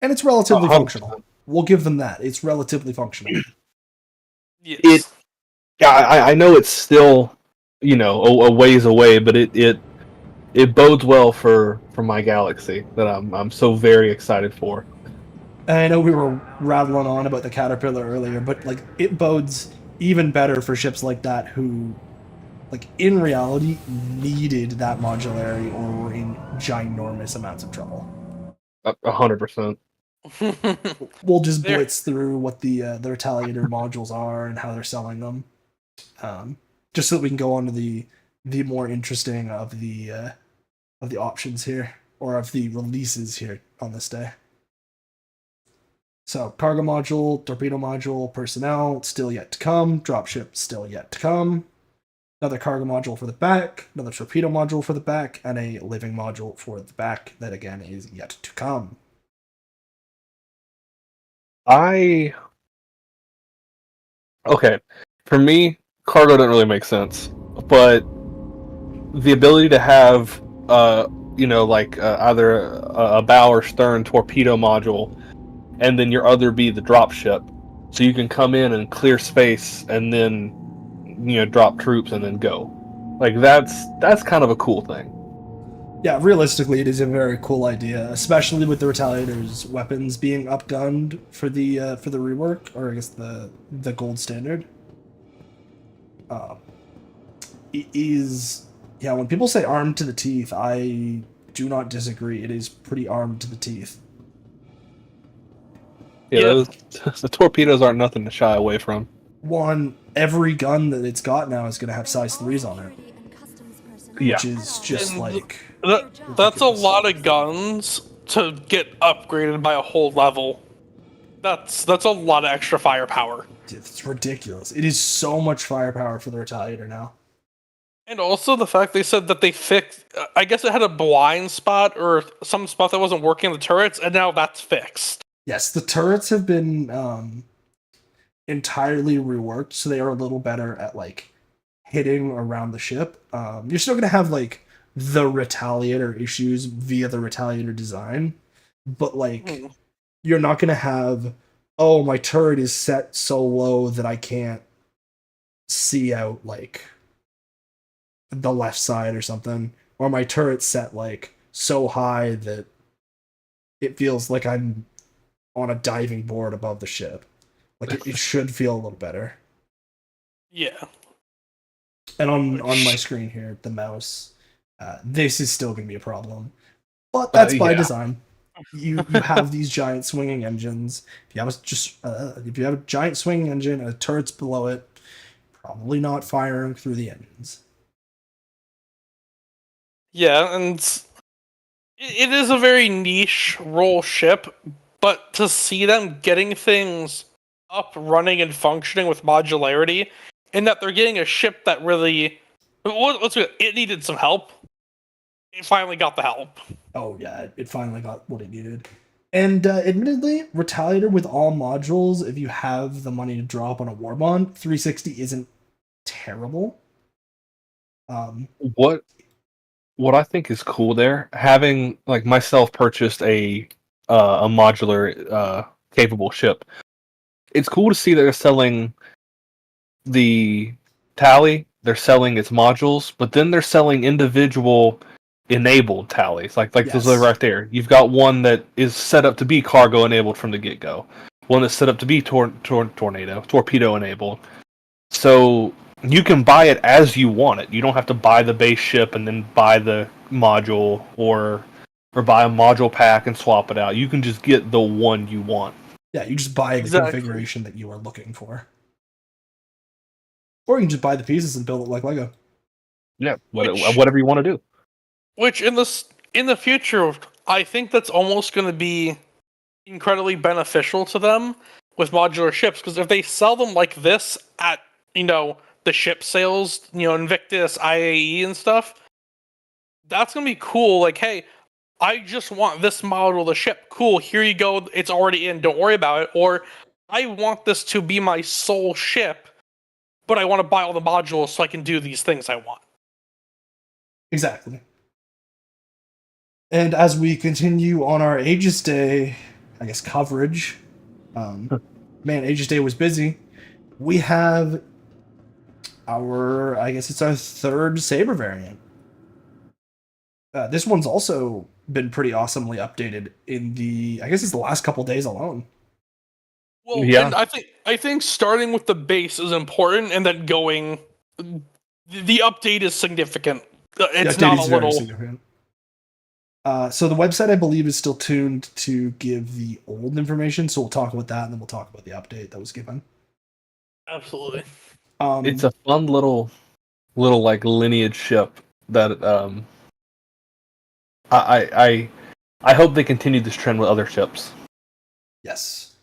And it's relatively functional. We'll give them that. It's relatively functional. Yes. I know it's still, you know, a ways away, but it bodes well for my galaxy that I'm so very excited for. I know we were rattling on about the Caterpillar earlier, but like it bodes even better for ships like that who, like in reality, needed that modularity or were in ginormous amounts of trouble. 100%. We'll just blitz through what the Retaliator modules are and how they're selling them, just so that we can go on to the more interesting of the options here, or of the releases here on this day. So cargo module, torpedo module, personnel still yet to come, dropship still yet to come, another cargo module for the back, another torpedo module for the back, and a living module for the back that again is yet to come. Okay, for me, cargo doesn't really make sense, but the ability to have, you know, like either a bow or stern torpedo module, and then your other be the dropship, so you can come in and clear space, and then, you know, drop troops and then go. Like that's kind of a cool thing. Yeah, realistically, it is a very cool idea, especially with the Retaliator's weapons being upgunned for the rework, or I guess the gold standard. It is, yeah. When people say armed to the teeth, I do not disagree. It is pretty armed to the teeth. Yeah, the torpedoes aren't nothing to shy away from. One, every gun that it's got now is going to have size 3s on it. Yeah. Which is just like... That's a lot of guns to get upgraded by a whole level. That's a lot of extra firepower. It's ridiculous. It is so much firepower for the Retaliator now. And also the fact they said that they fixed... I guess it had a blind spot or some spot that wasn't working in the turrets, and now that's fixed. Yes, the turrets have been entirely reworked, so they are a little better at, like, hitting around the ship. You're still going to have, like, the Retaliator issues via the Retaliator design, but, like, you're not going to have, oh, my turret is set so low that I can't see out, like, the left side or something, or my turret's set, like, so high that it feels like I'm on a diving board above the ship. Like, it should feel a little better. Yeah. And on my screen here, the mouse, this is still going to be a problem. But that's by design. You have these giant swinging engines. If you have a giant swinging engine and a turret's below it, probably not firing through the engines. Yeah, and it is a very niche role ship, but to see them getting things up, running, and functioning with modularity, and that they're getting a ship that really... it needed some help. It finally got the help. Oh yeah, it finally got what it needed. And admittedly, Retaliator with all modules, if you have the money to drop on a war bond, 360 isn't terrible. What I think is cool there, having like myself purchased a modular capable ship. It's cool to see that they're selling the tally, they're selling its modules, but then they're selling individual enabled tallies. Like yes. Those are right there. You've got one that is set up to be cargo enabled from the get-go. One that's set up to be torpedo enabled. So you can buy it as you want it. You don't have to buy the base ship and then buy the module or buy a module pack and swap it out. You can just get the one you want. Yeah, you just buy the configuration that you are looking for. Or you can just buy the pieces and build it like Lego. Yeah, whatever you want to do. Which in the future, I think that's almost going to be incredibly beneficial to them with modular ships, because if they sell them like this at the ship sales, Invictus, IAE, and stuff, that's going to be cool. Like, hey, I just want this model of the ship. Cool, here you go. It's already in. Don't worry about it. Or I want this to be my sole ship, but I want to buy all the modules so I can do these things I want. Exactly. And as we continue on our Aegis Day, I guess, coverage, man, Aegis Day was busy. We have it's our third Saber variant. This one's also been pretty awesomely updated in it's the last couple days alone. Well, yeah. And I think starting with the base is important, and then going, the update is significant. It's not a little. Significant. So the website, I believe, is still tuned to give the old information. So we'll talk about that, and then we'll talk about the update that was given. Absolutely. It's a fun little like lineage ship that I hope they continue this trend with other ships. Yes.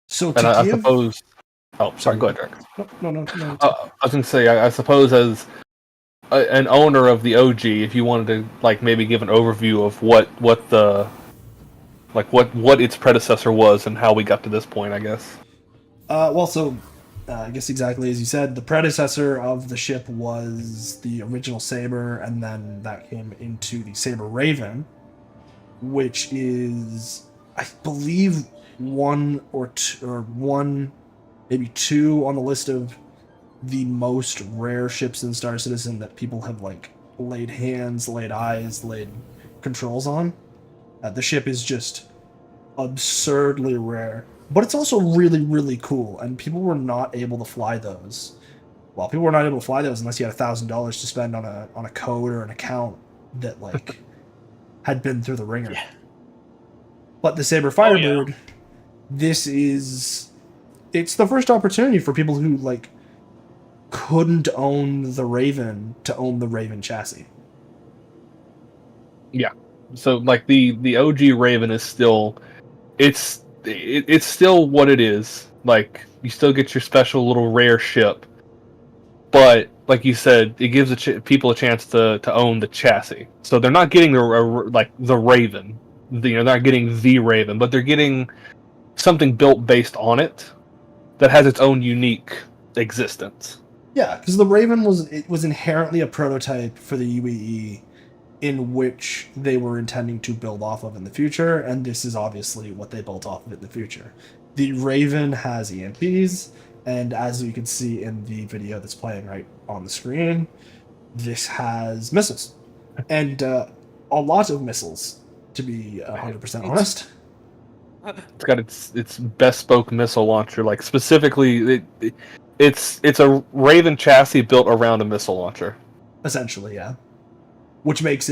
So I suppose. Oh, sorry. Go ahead, Derek. No. I was going to say, I suppose as an owner of the OG, if you wanted to like maybe give an overview of what its predecessor was and how we got to this point, I guess. I guess exactly as you said, the predecessor of the ship was the original Saber, and then that came into the Saber Raven, which is, I believe, one or two, maybe two on the list of the most rare ships in Star Citizen that people have like laid hands, laid eyes, laid controls on. The ship is just absurdly rare, but it's also really, really cool, and people were not able to fly those. Well, people were not able to fly those unless you had $1,000 to spend on a code or an account that like had been through the ringer. Yeah. But the Saber Firebird, it's the first opportunity for people who like couldn't own the Raven to own the Raven chassis. Yeah. So like the OG Raven is still, it's still what it is. Like you still get your special little rare ship, but like you said, it gives people a chance to own the chassis. So they're not getting the Raven. They're not getting the Raven, but they're getting something built based on it that has its own unique existence. Yeah, because the Raven was inherently a prototype for the UEE in which they were intending to build off of in the future, and this is obviously what they built off of in the future. The Raven has EMPs, and as you can see in the video that's playing right on the screen, this has missiles. And a lot of missiles, to be 100% honest. It's got its bespoke missile launcher, like specifically, it's a Raven chassis built around a missile launcher. Essentially, yeah. Which makes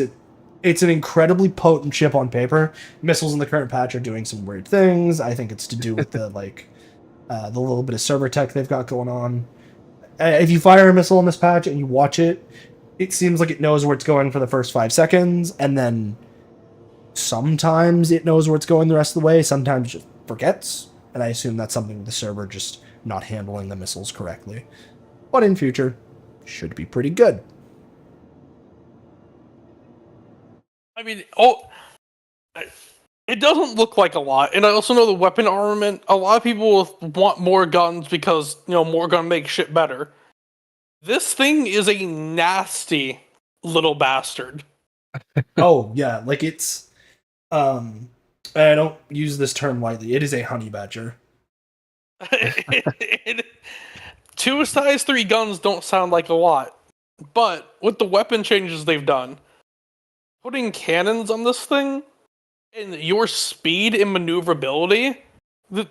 it's an incredibly potent chip on paper. Missiles in the current patch are doing some weird things. I think it's to do with the little bit of server tech they've got going on. If you fire a missile in this patch and you watch it, it seems like it knows where it's going for the first 5 seconds, and then sometimes it knows where it's going the rest of the way, sometimes it just forgets, and I assume that's something with the server just not handling the missiles correctly. But in future, should be pretty good. I mean, it doesn't look like a lot, and I also know the weapon armament. A lot of people want more guns because more gun makes shit better. This thing is a nasty little bastard. Oh yeah, like it's. I don't use this term lightly. It is a honey badger. 2 size 3 guns don't sound like a lot, but with the weapon changes they've done, putting cannons on this thing and your speed and maneuverability, they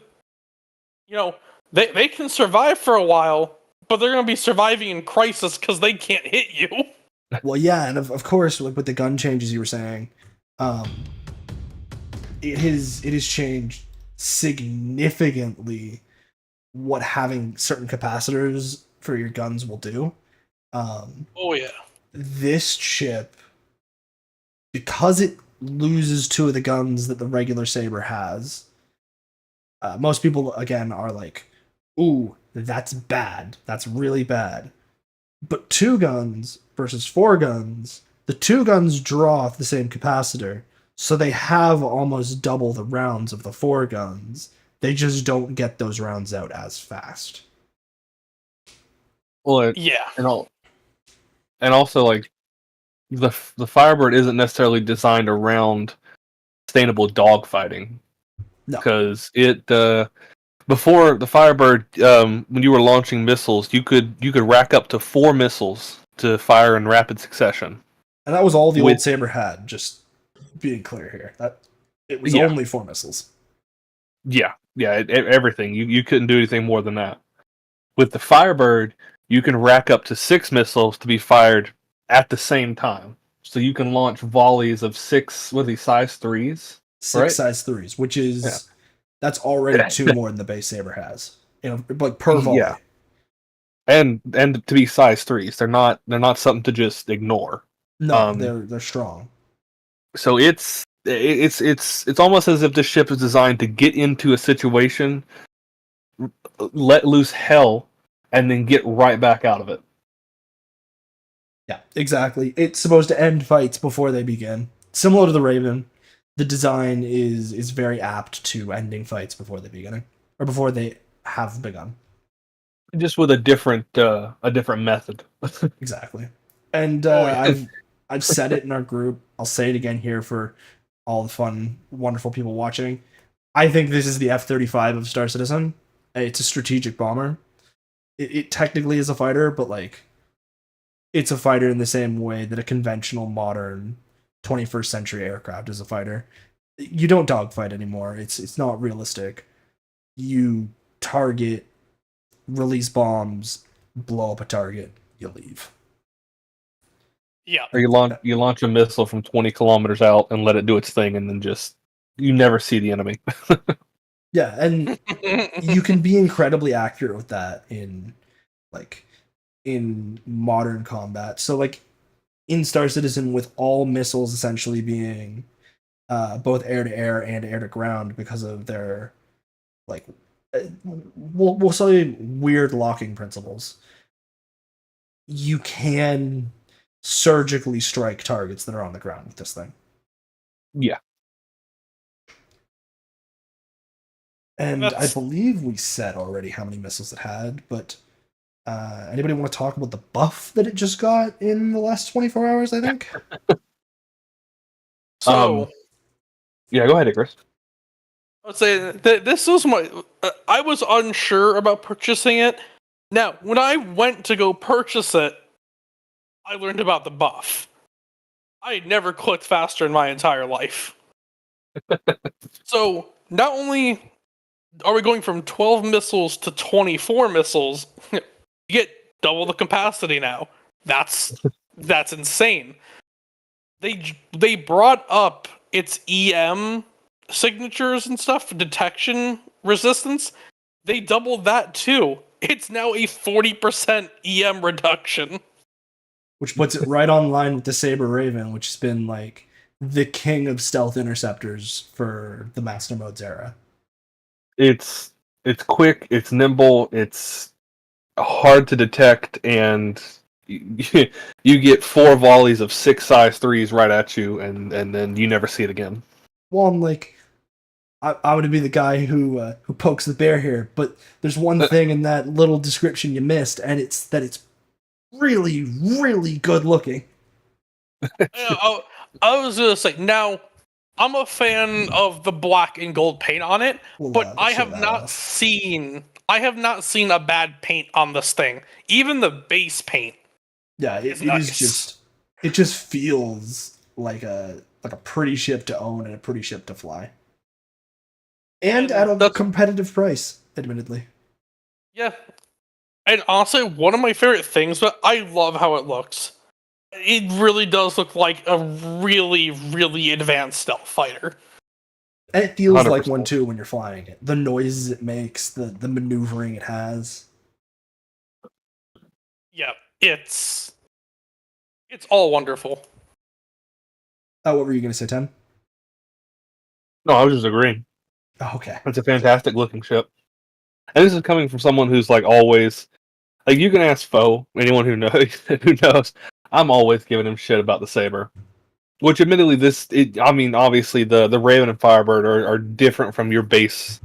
can survive for a while, but they're going to be surviving in crisis because they can't hit you. Well, yeah, and of course, like with the gun changes you were saying, it has changed significantly what having certain capacitors for your guns will do. Oh yeah. This chip, because it loses two of the guns that the regular saber has, most people again are like, "Ooh, that's bad. That's really bad." But 2 guns versus 4 guns, the 2 guns draw off the same capacitor, so they have almost double the rounds of the 4 guns. They just don't get those rounds out as fast. Well, Yeah. and also like the Firebird isn't necessarily designed around sustainable dogfighting, No. because it before the Firebird, when you were launching missiles, you could rack up to 4 missiles to fire in rapid succession. And that was all the old saber had, just being clear here. That it was only 4 missiles. Yeah, everything. You couldn't do anything more than that. With the Firebird, you can rack up to 6 missiles to be fired at the same time. So you can launch volleys of 6, what are these, size 3s? 6 right? size 3s, which is that's already 2 more than the base saber has. You know, like per volley. Yeah. And to be size 3s, they're not something to just ignore. No, they're strong. So it's almost as if the ship is designed to get into a situation, let loose hell, and then get right back out of it. Yeah, exactly. It's supposed to end fights before they begin. Similar to the Raven, the design is very apt to ending fights before they begin, or before they have begun. Just with a different method. Exactly. And I've said it in our group. I'll say it again here for all the fun, wonderful people watching. I think this is the F-35 of Star Citizen. It's a strategic bomber. It technically is a fighter, but like, it's a fighter in the same way that a conventional modern 21st century aircraft is a fighter. You don't dogfight anymore. It's not realistic. You target, release bombs, blow up a target, you leave. Yeah. Or you launch a missile from 20 kilometers out and let it do its thing, and then you never see the enemy. Yeah, and you can be incredibly accurate with that in modern combat. So like in Star Citizen, with all missiles essentially being both air to air and air to ground because of their like we'll say weird locking principles, you can surgically strike targets that are on the ground with this thing. Yeah. And I believe we said already how many missiles it had, but anybody want to talk about the buff that it just got in the last 24 hours, I think? So... yeah, go ahead, Chris. I would say that this was I was unsure about purchasing it. Now, when I went to go purchase it, I learned about the buff. I had never clicked faster in my entire life. So, not only are we going from 12 missiles to 24 missiles, you get double the capacity now. That's insane. They brought up its EM signatures and stuff for detection resistance. They doubled that too. It's now a 40% EM reduction. Which puts it right on line with the Saber Raven, which has been like the king of stealth interceptors for the Master Modes era. It's quick, it's nimble, it's hard to detect, and you get 4 volleys of 6 size 3s right at you, and then you never see it again. Well, I'm like, I would be the guy who pokes the bear here, but there's one thing in that little description you missed, and it's that it's really, really good looking. I was gonna say, now I'm a fan of the black and gold paint on it, but I have not seen a bad paint on this thing. Even the base paint. Yeah, it just feels like a pretty ship to own and a pretty ship to fly. And at a competitive price, admittedly. Yeah. And honestly, one of my favorite things, but I love how it looks. It really does look like a really, really advanced stealth fighter. And it feels 100%. like one too when you're flying it. The noises it makes, the maneuvering it has. Yeah, it's all wonderful. Oh, what were you going to say, Tim? No, I was just agreeing. Oh, okay. It's a fantastic looking ship. And this is coming from someone who's like always, like you can ask Foe, anyone who knows, I'm always giving him shit about the Saber. Which admittedly obviously the Raven and Firebird are different from your base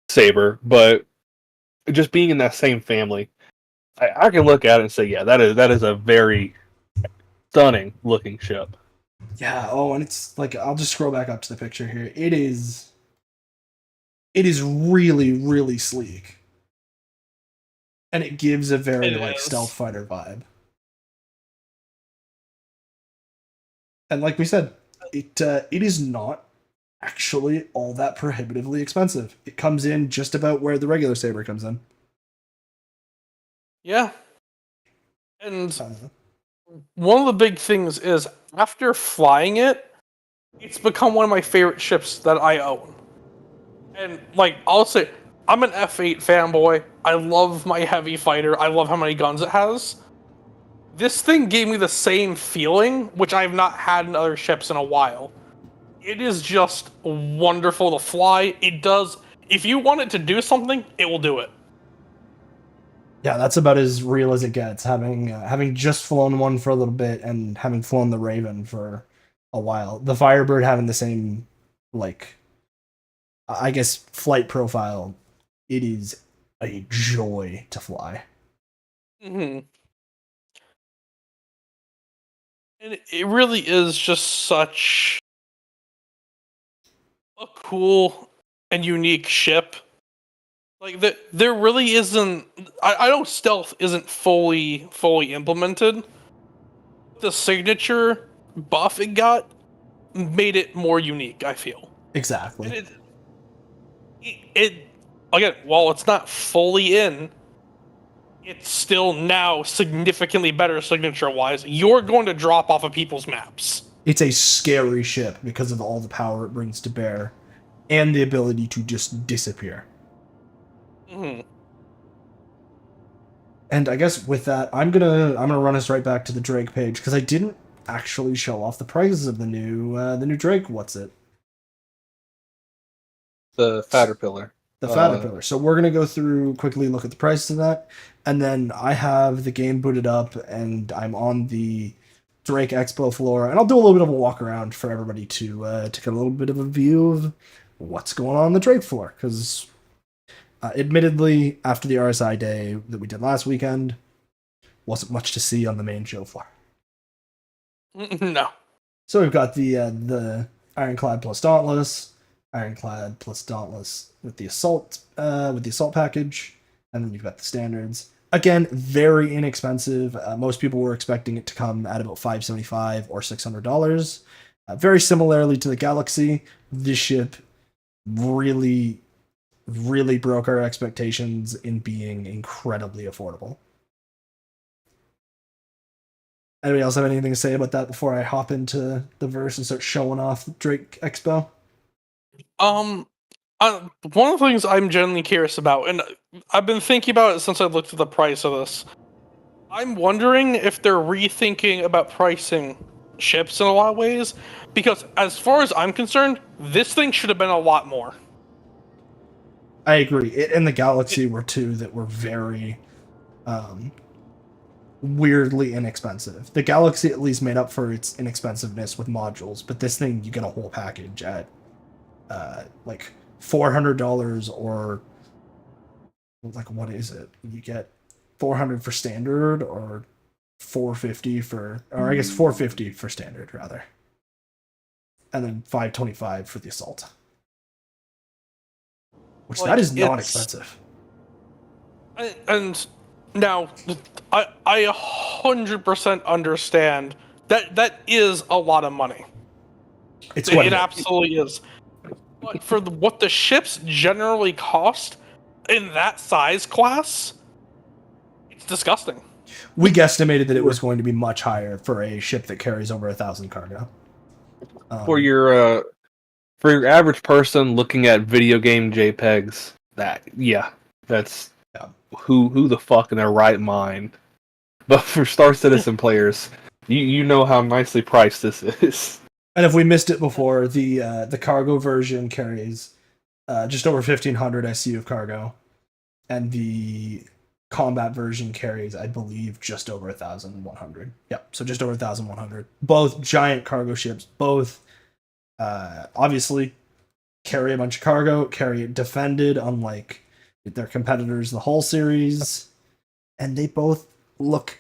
Saber, but just being in that same family, I can look at it and say, yeah, that is a very stunning looking ship. Yeah, oh, and it's like, I'll just scroll back up to the picture here. It is really, really sleek. And it gives a very, stealth fighter vibe. And like we said, it is not actually all that prohibitively expensive. It comes in just about where the regular Saber comes in. Yeah. And one of the big things is, after flying it, it's become one of my favorite ships that I own. And, like, I'll say, I'm an F8 fanboy. I love my heavy fighter. I love how many guns it has. This thing gave me the same feeling, which I have not had in other ships in a while. It is just wonderful to fly. It does... If you want it to do something, it will do it. Yeah, that's about as real as it gets. Having just flown one for a little bit and having flown the Raven for a while, the Firebird having the same, like, I guess, flight profile. It is a joy to fly. Mm-hmm. And it really is just such a cool and unique ship. Like, there really isn't... I know stealth isn't fully implemented. The signature buff it got made it more unique, I feel. Exactly. And it again, while it's not fully in, it's still now significantly better signature-wise. You're going to drop off of people's maps. It's a scary ship because of all the power it brings to bear and the ability to just disappear. Mm-hmm. And I guess with that, I'm gonna run us right back to the Drake page because I didn't actually show off the prices of the new Drake. What's it? The Caterpillar. The Caterpillar. So we're gonna go through quickly, look at the prices of that, and then I have the game booted up and I'm on the Drake Expo floor, and I'll do a little bit of a walk around for everybody to get a little bit of a view of what's going on the Drake floor. Because admittedly, after the RSI day that we did last weekend, wasn't much to see on the main show floor. No. So we've got the Ironclad plus Dauntless, Ironclad plus Dauntless with the assault package, and then you've got the standards. Again, very inexpensive. Most people were expecting it to come at about $575 or $600. Very similarly to the Galaxy, this ship really, really broke our expectations in being incredibly affordable. Anybody else have anything to say about that before I hop into the verse and start showing off Drake Expo? One of the things I'm genuinely curious about, and I've been thinking about it since I looked at the price of this. I'm wondering if they're rethinking about pricing ships in a lot of ways, because as far as I'm concerned, this thing should have been a lot more. I agree. It and the Galaxy were two that were very weirdly inexpensive. The Galaxy at least made up for its inexpensiveness with modules, but this thing, you get a whole package at like $400, or like, what is it? You get $400 for standard, or $450 for, or I guess $450 for standard rather, and then $525 for the assault. Which, like, that is not expensive. And now, I 100% understand that is a lot of money. It absolutely is. But for what the ships generally cost in that size class, it's disgusting. We guesstimated that it was going to be much higher for a ship that carries over 1,000 cargo. For your for your average person looking at video game JPEGs, that's who the fuck in their right mind. But for Star Citizen players, you know how nicely priced this is. And if we missed it before, the cargo version carries just over 1,500 SU of cargo, and the combat version carries, I believe, just over 1,100. Yep, so just over 1,100. Both giant cargo ships, both obviously carry a bunch of cargo, carry it defended, unlike their competitors the whole series, and they both look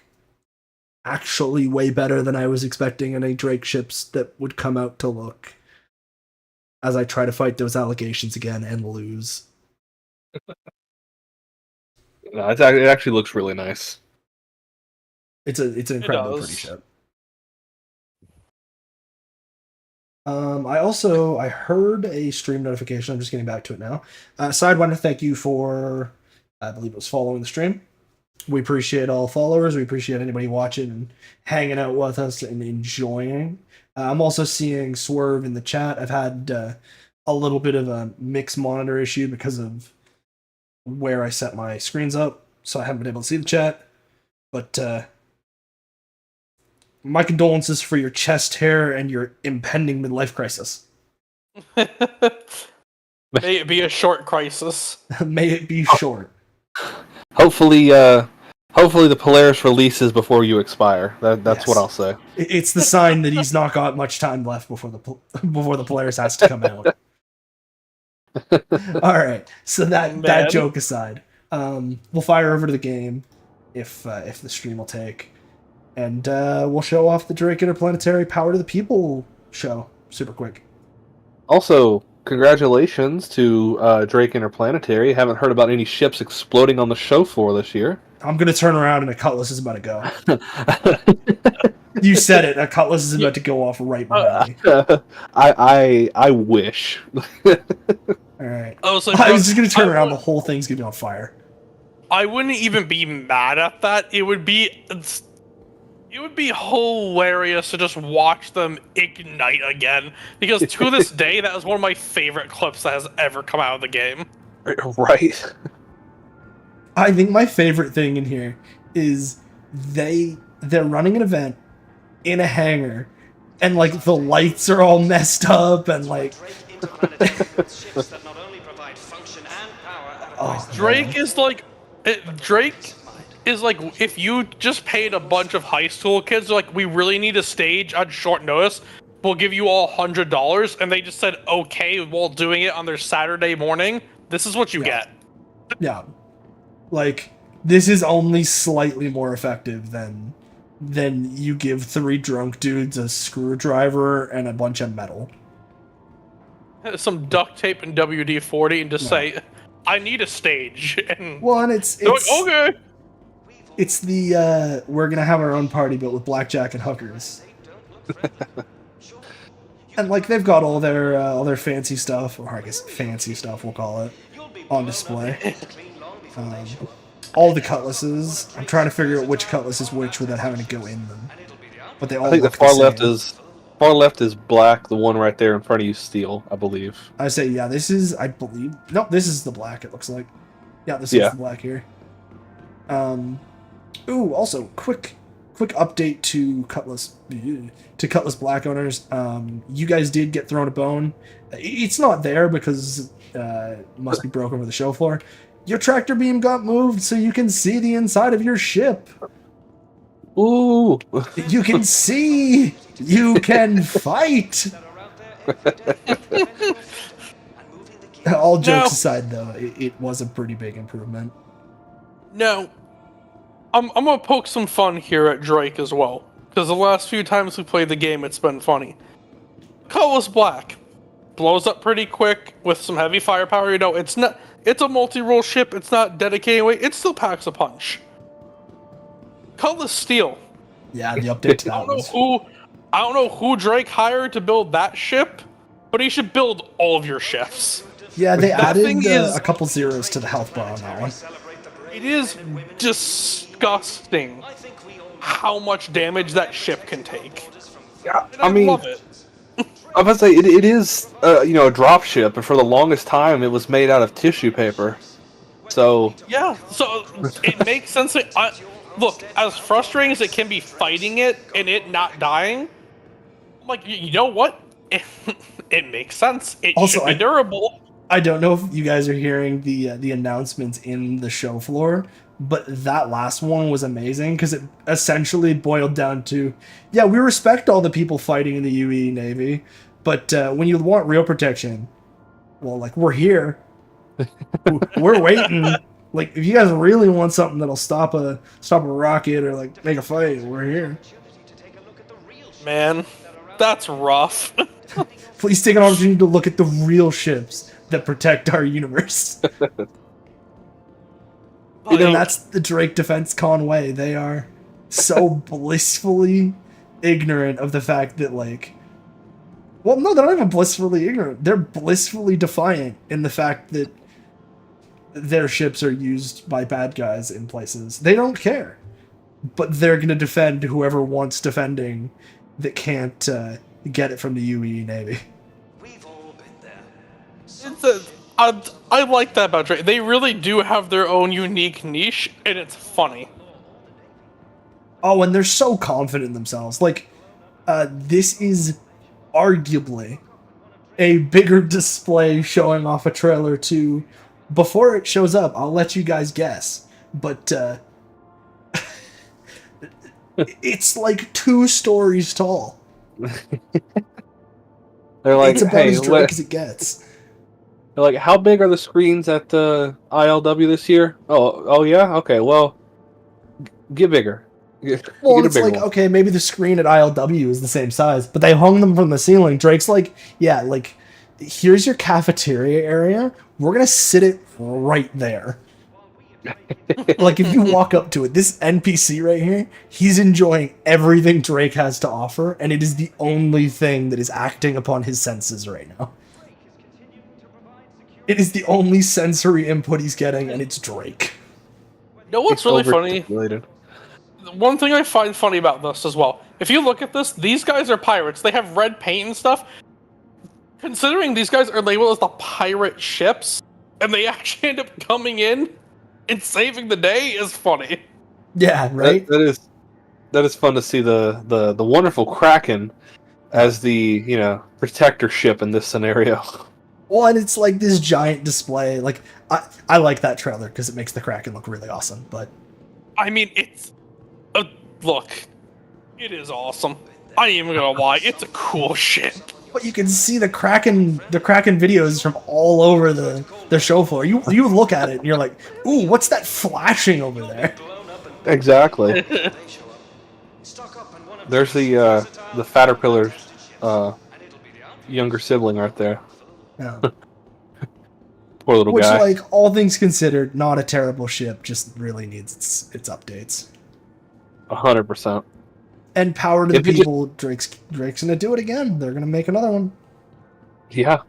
actually way better than I was expecting any Drake ships that would come out to look, as I try to fight those allegations again and lose. No, it actually looks really nice. It's an incredibly pretty ship. I heard a stream notification. I'm just getting back to it now. Side, want to thank you for, I believe it was following the stream. We appreciate all followers. We appreciate anybody watching and hanging out with us and enjoying. I'm also seeing Swerve in the chat. I've had a little bit of a mixed monitor issue because of where I set my screens up, so I haven't been able to see the chat. But my condolences for your chest hair and your impending midlife crisis. May it be a short crisis. May it be short. Hopefully the Polaris releases before you expire. That's yes. What I'll say. It's the sign that he's not got much time left before the Polaris has to come out. All right. So that joke aside, we'll fire over to the game if the stream will take, and we'll show off the Drake Interplanetary Power to the People show super quick. Also, congratulations to Drake Interplanetary. Haven't heard about any ships exploding on the show floor this year. I'm going to turn around and a Cutlass is about to go. You said it. A Cutlass is about to go off right behind me. I wish. All right. I was just going to turn around. The whole thing's going to be on fire. I wouldn't even be mad at that. It would be hilarious to just watch them ignite again. Because to this day, that is one of my favorite clips that has ever come out of the game. Right. I think my favorite thing in here is they're running an event in a hangar, and like the lights are all messed up, and like Drake is like if you just paid a bunch of high school kids like, we really need a stage on short notice, we'll give you all $100, and they just said okay while doing it on their Saturday morning, this is what you get. Yeah. Like, this is only slightly more effective than you give 3 drunk dudes a screwdriver and a bunch of metal. Some duct tape and WD-40 and just say, I need a stage. And it's like, okay. It's the we're gonna have our own party but with blackjack and hookers. And like, they've got all their fancy stuff, or I guess fancy stuff we'll call it, on display. All the cutlasses. I'm trying to figure out which cutlass is which without having to go in them. But they all. I think the far left is black. The one right there in front of you is steel, I believe. I say this is, I believe. No, this is the black. It looks like. Yeah, this is the black here. Ooh, also quick update to Cutlass Black owners. You guys did get thrown a bone. It's not there because it must be broken over the show floor. Your tractor beam got moved so you can see the inside of your ship. Ooh. You can see. You can fight. All jokes aside, though, it was a pretty big improvement. No. I'm gonna poke some fun here at Drake as well, because the last few times we played the game, it's been funny. Cutlass Black blows up pretty quick with some heavy firepower. You know, it's a multi-role ship. It's not dedicated weight. It still packs a punch. Cutlass Steel. Yeah, the update to that I don't know who Drake hired to build that ship, but he should build all of your ships. Yeah, they added a couple zeros to the health bar on that one. It is disgusting how much damage that ship can take. Yeah, I mean, love it. I was about to say it is a drop ship, and for the longest time it was made out of tissue paper. So yeah, so it makes sense. Look, as frustrating as it can be fighting it and it not dying, like you know what, it makes sense. It Also, should be durable. I don't know if you guys are hearing the announcements in the show floor, but that last one was amazing because it essentially boiled down to, yeah, we respect all the people fighting in the UE Navy, but when you want real protection, well, like, we're here. We're waiting. Like, if you guys really want something that'll stop a rocket or like make a fight, we're here. Man, that's rough. Please take an opportunity to look at the real ships that protect our universe. And that's the Drake Defense Con way. They are so blissfully ignorant of the fact that, like, well, no, they're not even blissfully ignorant. They're blissfully defiant in the fact that their ships are used by bad guys in places. They don't care. But they're going to defend whoever wants defending that can't get it from the UE Navy. We've all been there. I like that about Drake. They really do have their own unique niche, and it's funny. Oh, and they're so confident in themselves. Like, this is arguably a bigger display showing off a trailer to... Before it shows up, I'll let you guys guess. But, it's like 2 stories tall. they're like, it's about hey, as Drake as it gets. They're like, how big are the screens at the ILW this year? Oh yeah? Okay, well, get bigger. Well, it's like, okay, maybe the screen at ILW is the same size, but they hung them from the ceiling. Drake's like, yeah, like, here's your cafeteria area. We're going to sit it right there. Like, if you walk up to it, this NPC right here, he's enjoying everything Drake has to offer, and it is the only thing that is acting upon his senses right now. It is the only sensory input he's getting, and it's Drake. You know what's really funny? One thing I find funny about this as well, if you look at this, these guys are pirates. They have red paint and stuff. Considering these guys are labeled as the pirate ships, and they actually end up coming in and saving the day, is funny. Yeah, right? That is fun to see the wonderful Kraken as the, protector ship in this scenario. Well, and it's like this giant display. Like, I like that trailer because it makes the Kraken look really awesome, but... I mean, it's... look, it is awesome. I ain't even gonna lie, it's a cool ship. But you can see the Kraken videos from all over the show floor. You look at it and you're like, ooh, what's that flashing over there? Exactly. There's the Fatterpillar's younger sibling right there. Yeah. Poor little Which, guy. like, all things considered, not a terrible ship, just really needs its updates. 100%. And power to the people, Drake's gonna do it again. They're gonna make another one. Yeah.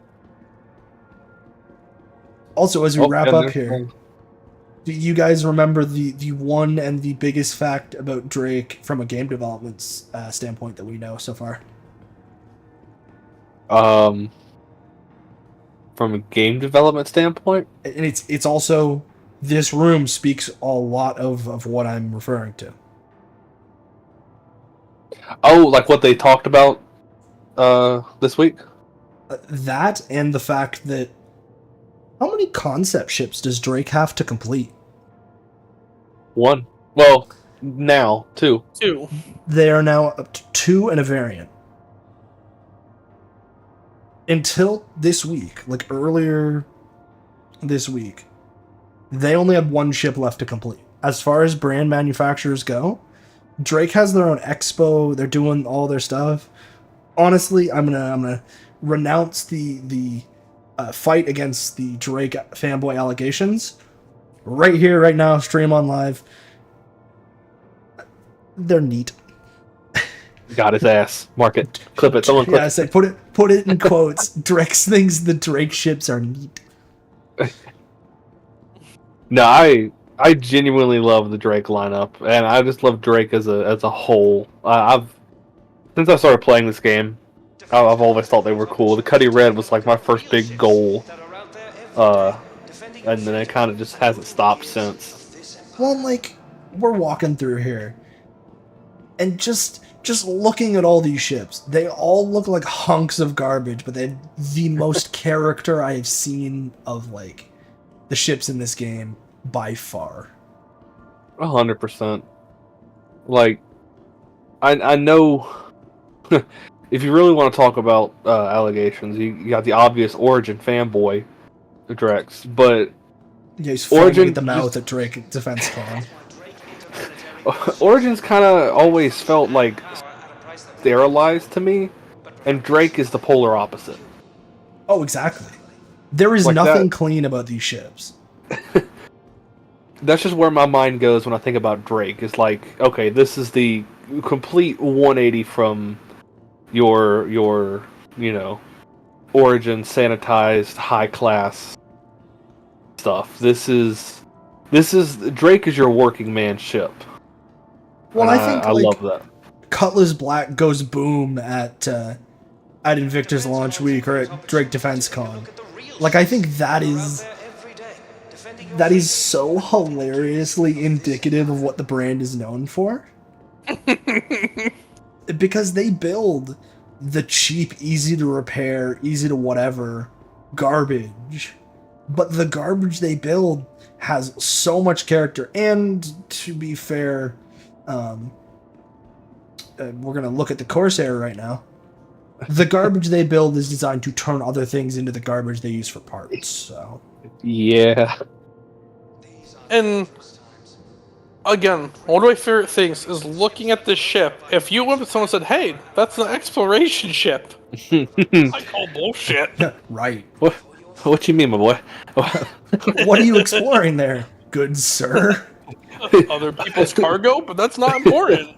Also, as we wrap up here, do you guys remember the one and the biggest fact about Drake from a game development standpoint that we know so far? From a game development standpoint? And it's also, this room speaks a lot of what I'm referring to. Oh, like what they talked about this week? That and the fact that, how many concept ships does Drake have to complete? 1. Well, now 2. 2. They are now up to 2 and a variant. Until this week, like earlier this week, they only had 1 ship left to complete. As far as brand manufacturers go, Drake has their own expo. They're doing all their stuff. Honestly, I'm gonna renounce the fight against the Drake fanboy allegations right here, right now. Stream on live. They're neat. Got his ass. Mark it. Clip it. Someone clip I said put it in quotes. Drex thinks the Drake ships are neat. No, I genuinely love the Drake lineup, and I just love Drake as a whole. I've since I started playing this game, I've always thought they were cool. The Cuddy Red was like my first big goal, and then it kind of just hasn't stopped since. Well, like, we're walking through here, and just looking at all these ships, they all look like hunks of garbage, but they have the most character I have seen of, like, the ships in this game by far. 100%. Like, I know if you really want to talk about allegations, you got the obvious Origin fanboy, Drex, but Yeah, he's foaming at the mouth at Drake Defense Con. Origin's kind of always felt like sterilized to me, and Drake is the polar opposite. Oh, exactly. There is like nothing clean about these ships. That's just where my mind goes when I think about Drake. It's like, okay, this is the complete 180 from your Origin sanitized high class stuff. This is Drake is your working man ship. Well, and I think I love that. Cutlass Black goes boom at Invictus launch week or at Drake Defense Con. Like, I think that is so hilariously indicative of what the brand is known for. Because they build the cheap, easy to repair, easy to whatever garbage. But the garbage they build has so much character. And to be fair, we're going to look at the Corsair right now. The garbage they build is designed to turn other things into the garbage they use for parts. So Yeah. And again, one of my favorite things is looking at this ship. If you went to someone and said, "Hey, that's an exploration ship," I call bullshit. right. What you mean, my boy? What are you exploring there, good sir? Other people's cargo, but that's not important.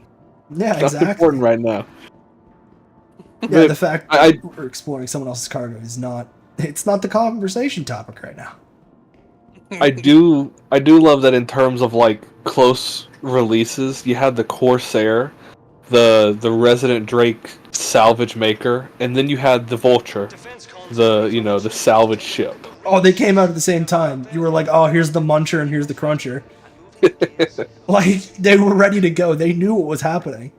Yeah, That's exactly. important right now. Yeah, the fact I- that we're exploring someone else's cargo is not the conversation topic right now. I do love that in terms of like close releases, you had the Corsair, the Resident Drake salvage maker, and then you had the Vulture, the salvage ship. Oh, they came out at the same time. You were like, oh, here's the Muncher and here's the Cruncher. Like, they were ready to go. They knew what was happening.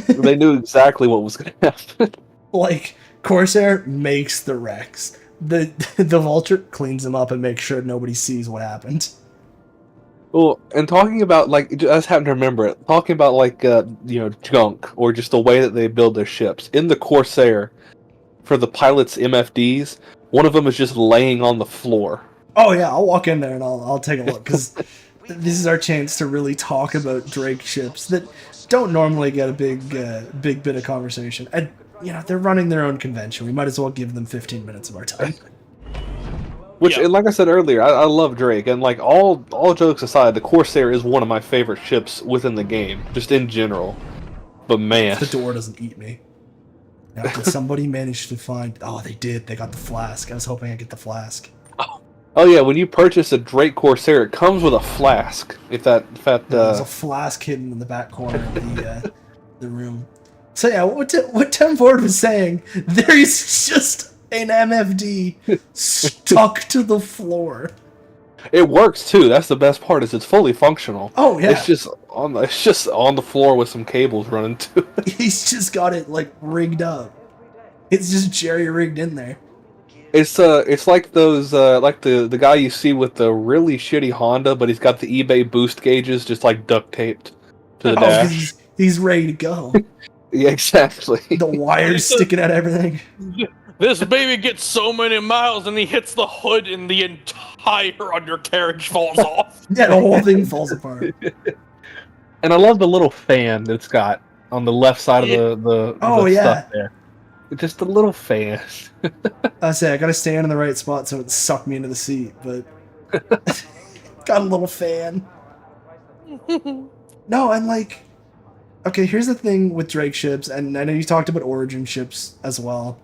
They knew exactly what was going to happen. Like, Corsair makes the wrecks. The Vulture cleans them up and makes sure nobody sees what happened. Well, and talking about, like, I just happen to remember it, talking about, like, junk, or just the way that they build their ships. In the Corsair, for the pilot's MFDs, one of them is just laying on the floor. Oh yeah, I'll walk in there and I'll take a look, because this is our chance to really talk about Drake ships that don't normally get a big bit of conversation. And, they're running their own convention. We might as well give them 15 minutes of our time. Which, and like I said earlier, I love Drake, and like all jokes aside, the Corsair is one of my favorite ships within the game, just in general. But man, The door doesn't eat me. Now, did somebody manage to find... Oh, they did. They got the flask. I was hoping I'd get the flask. oh yeah, when you purchase a Drake Corsair, it comes with a flask. There's a flask hidden in the back corner of the room. So yeah, what Tim Ford was saying, there is just an MFD stuck to the floor. It works too. That's the best part. Is it's fully functional. Oh yeah, It's just on the floor with some cables running to it. he's just got it like rigged up. It's just jerry rigged in there. It's like those like the guy you see with the really shitty Honda, but he's got the eBay boost gauges just like duct taped to the dash. He's ready to go. Yeah, exactly. The wires sticking out everything. This baby gets so many miles, and he hits the hood, and the entire undercarriage falls off. Yeah, the whole thing falls apart. And I love the little fan that it's got on the left side of the stuff there. It's just a little fan. I gotta stand in the right spot so it doesn't suck me into the seat, but got a little fan. No, and like, okay, here's the thing with Drake ships, and I know you talked about Origin ships as well.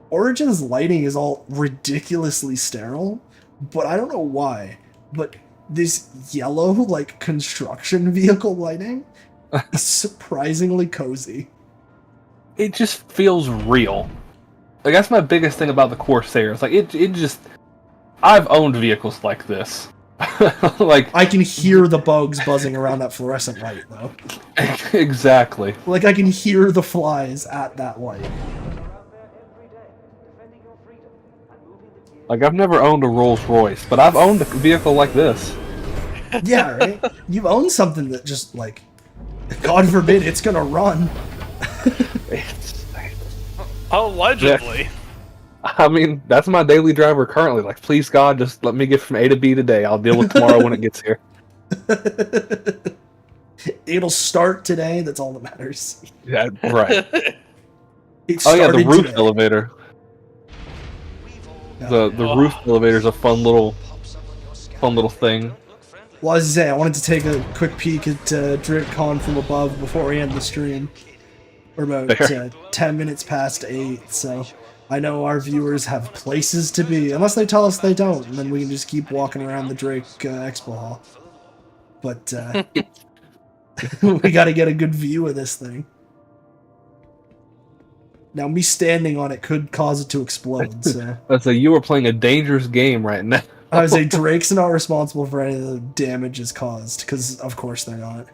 Origin's lighting is all ridiculously sterile, but I don't know why. But this yellow, like, construction vehicle lighting is surprisingly cozy. It just feels real. Like, that's my biggest thing about the Corsair. It's like, it just... I've owned vehicles like this. Like, I can hear the bugs buzzing around that fluorescent light, though. exactly. Like, I can hear the flies at that light. Like, I've never owned a Rolls Royce, but I've owned a vehicle like this. Yeah, right? You've owned something that just, like, God forbid it's gonna run. Allegedly. Yeah. I mean, that's my daily driver currently. Like, please God, just let me get from A to B today. I'll deal with tomorrow when it gets here. It'll start today, that's all that matters. Yeah, right. It Oh yeah, the started roof today. elevator. The roof elevator is a fun little thing. Well, as I say, I wanted to take a quick peek at DrinkCon from above before we end the stream. We're about 10 minutes past 8, so I know our viewers have places to be, unless they tell us they don't, and then we can just keep walking around the Drake Expo Hall. But we gotta get a good view of this thing. Now, me standing on it could cause it to explode, so... So you were playing a dangerous game right now. I would say Drake's not responsible for any of the damages caused, because of course they're not.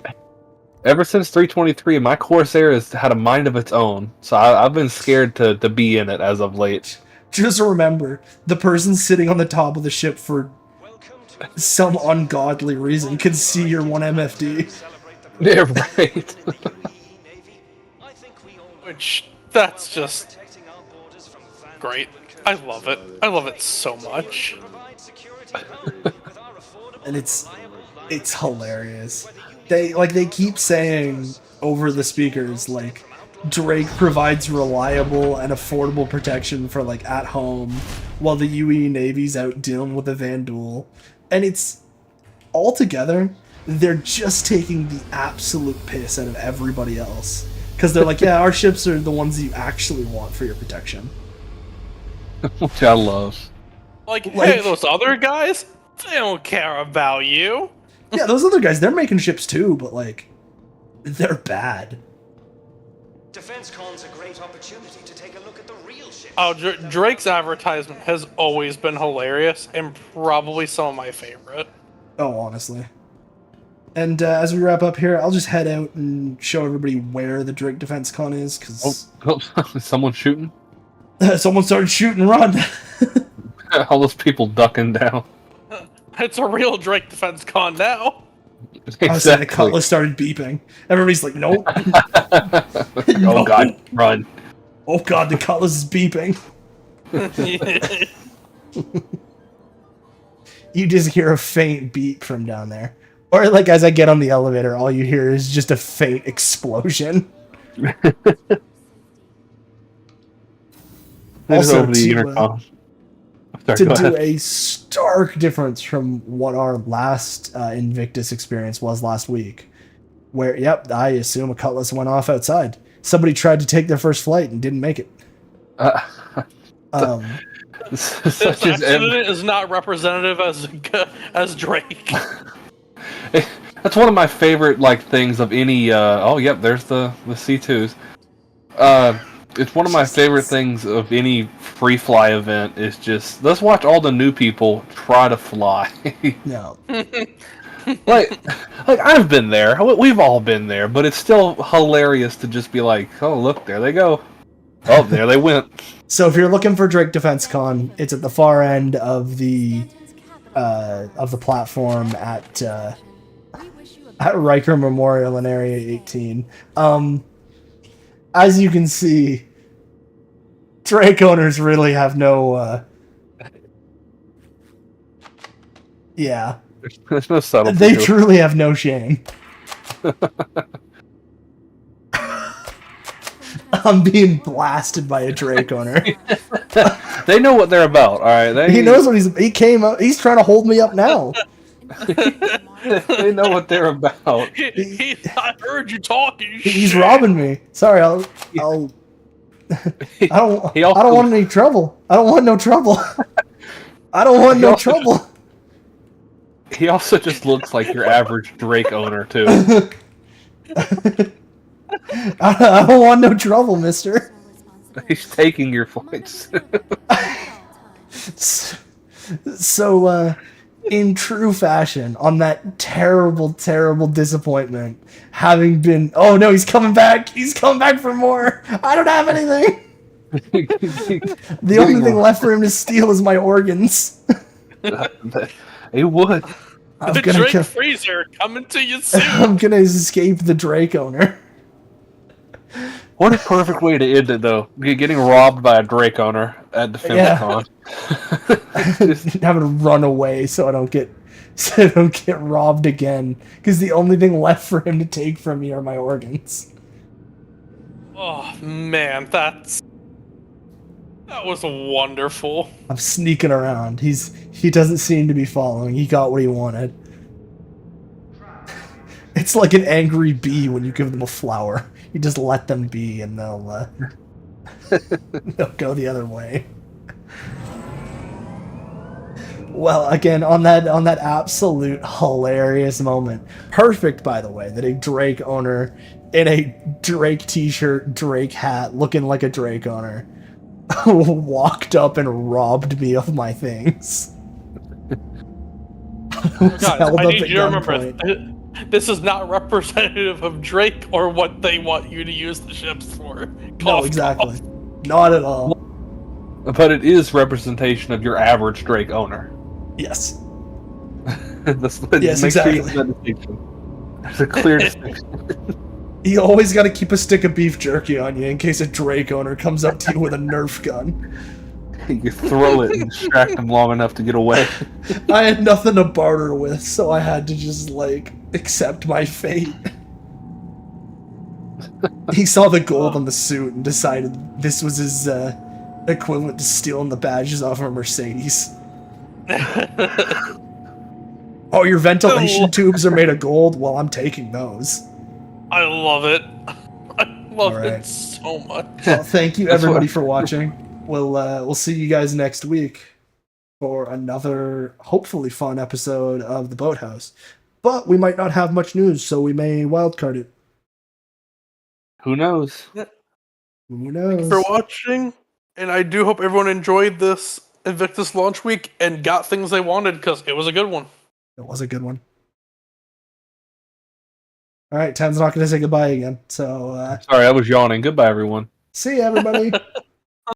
Ever since 323, my Corsair has had a mind of its own, so I've been scared to be in it as of late. Just remember, the person sitting on the top of the ship for some ungodly reason can see your 1 MFD. Yeah, right. Which, that's just great. I love it. I love it so much. And it's hilarious. They keep saying over the speakers, like, Drake provides reliable and affordable protection for, like, at home, while the UE Navy's out dealing with a Vandul. And it's, altogether, they're just taking the absolute piss out of everybody else. Because they're like, yeah, our ships are the ones you actually want for your protection. Which I love. Like, hey, those other guys, they don't care about you. Yeah, those other guys, they're making ships too, but, like, they're bad. DefenseCon's a great opportunity to take a look at the real ships. Oh, Drake's advertisement has always been hilarious and probably some of my favorite. Oh, honestly. And as we wrap up here, I'll just head out and show everybody where the Drake DefenseCon is, because... Oh, someone's shooting? Someone started shooting and run. All those people ducking down. It's a real Drake DefenseCon now. Exactly. I was saying the cutlass started beeping. Everybody's like, nope. No. Oh God, run. Oh God, the cutlass is beeping. You just hear a faint beep from down there. Or, like, as I get on the elevator, all you hear is just a faint explosion. Also, over the intercom. To do a stark difference from what our last Invictus experience was last week, where, yep, I assume a cutlass went off outside. Somebody tried to take their first flight and didn't make it. This accident is not representative as Drake. That's one of my favorite, like, things of any. Oh, yep, there's the C2s. It's one of my favorite things of any free fly event is just let's watch all the new people try to fly. No. like I've been there. We've all been there, but it's still hilarious to just be like, oh look, there they go. Oh, there they went. So if you're looking for Drake DefenseCon, it's at the far end of the platform at Riker Memorial in Area 18. As you can see, Drake owners really have no... yeah. There's no subtlety. They truly have no shame. I'm being blasted by a Drake owner. They know what they're about, alright? He knows what he came up... He's trying to hold me up now. They know what they're about. I heard you talking. He's robbing me. Sorry, I don't want any trouble. I don't want no trouble. I don't want no trouble. He also just looks like your average Drake owner too. I don't want no trouble, mister. He's taking your points. So, in true fashion, on that terrible, terrible disappointment, having been, oh no, he's coming back for more. I don't have anything. The only thing left for him to steal is my organs. He would. The Drake Freezer coming to you soon. I'm gonna escape the Drake owner. What a perfect way to end it, though. Getting robbed by a Drake owner at DefenseCon. Having to run away so I don't get robbed again. Because the only thing left for him to take from me are my organs. Oh man, that was wonderful. I'm sneaking around. He doesn't seem to be following. He got what he wanted. It's like an angry bee when you give them a flower. You just let them be, and they'll go the other way. Well, again, on that absolute hilarious moment, perfect, by the way, that a Drake owner in a Drake t-shirt, Drake hat, looking like a Drake owner, walked up and robbed me of my things. God, I need you to remember, this is not representative of Drake or what they want you to use the ships for. No, exactly. Not at all. But it is representation of your average Drake owner. Yes. Yes, exactly. There's a clear distinction. You always got to keep a stick of beef jerky on you in case a Drake owner comes up to you with a Nerf gun. You throw it and distract him long enough to get away. I had nothing to barter with, so I had to just, accept my fate. He saw the gold on the suit and decided this was his equivalent to stealing the badges off of a Mercedes. Oh, your ventilation tubes are made of gold? Well, I'm taking those. I love it. I love it so much. Well, thank you everybody for watching. We'll see you guys next week for another hopefully fun episode of the Boathouse. But we might not have much news, so we may wildcard it. Who knows? Who knows? Thanks for watching, and I do hope everyone enjoyed this Invictus launch week and got things they wanted, because it was a good one. It was a good one. All right, Ten's not going to say goodbye again. So sorry, I was yawning. Goodbye, everyone. See you, everybody.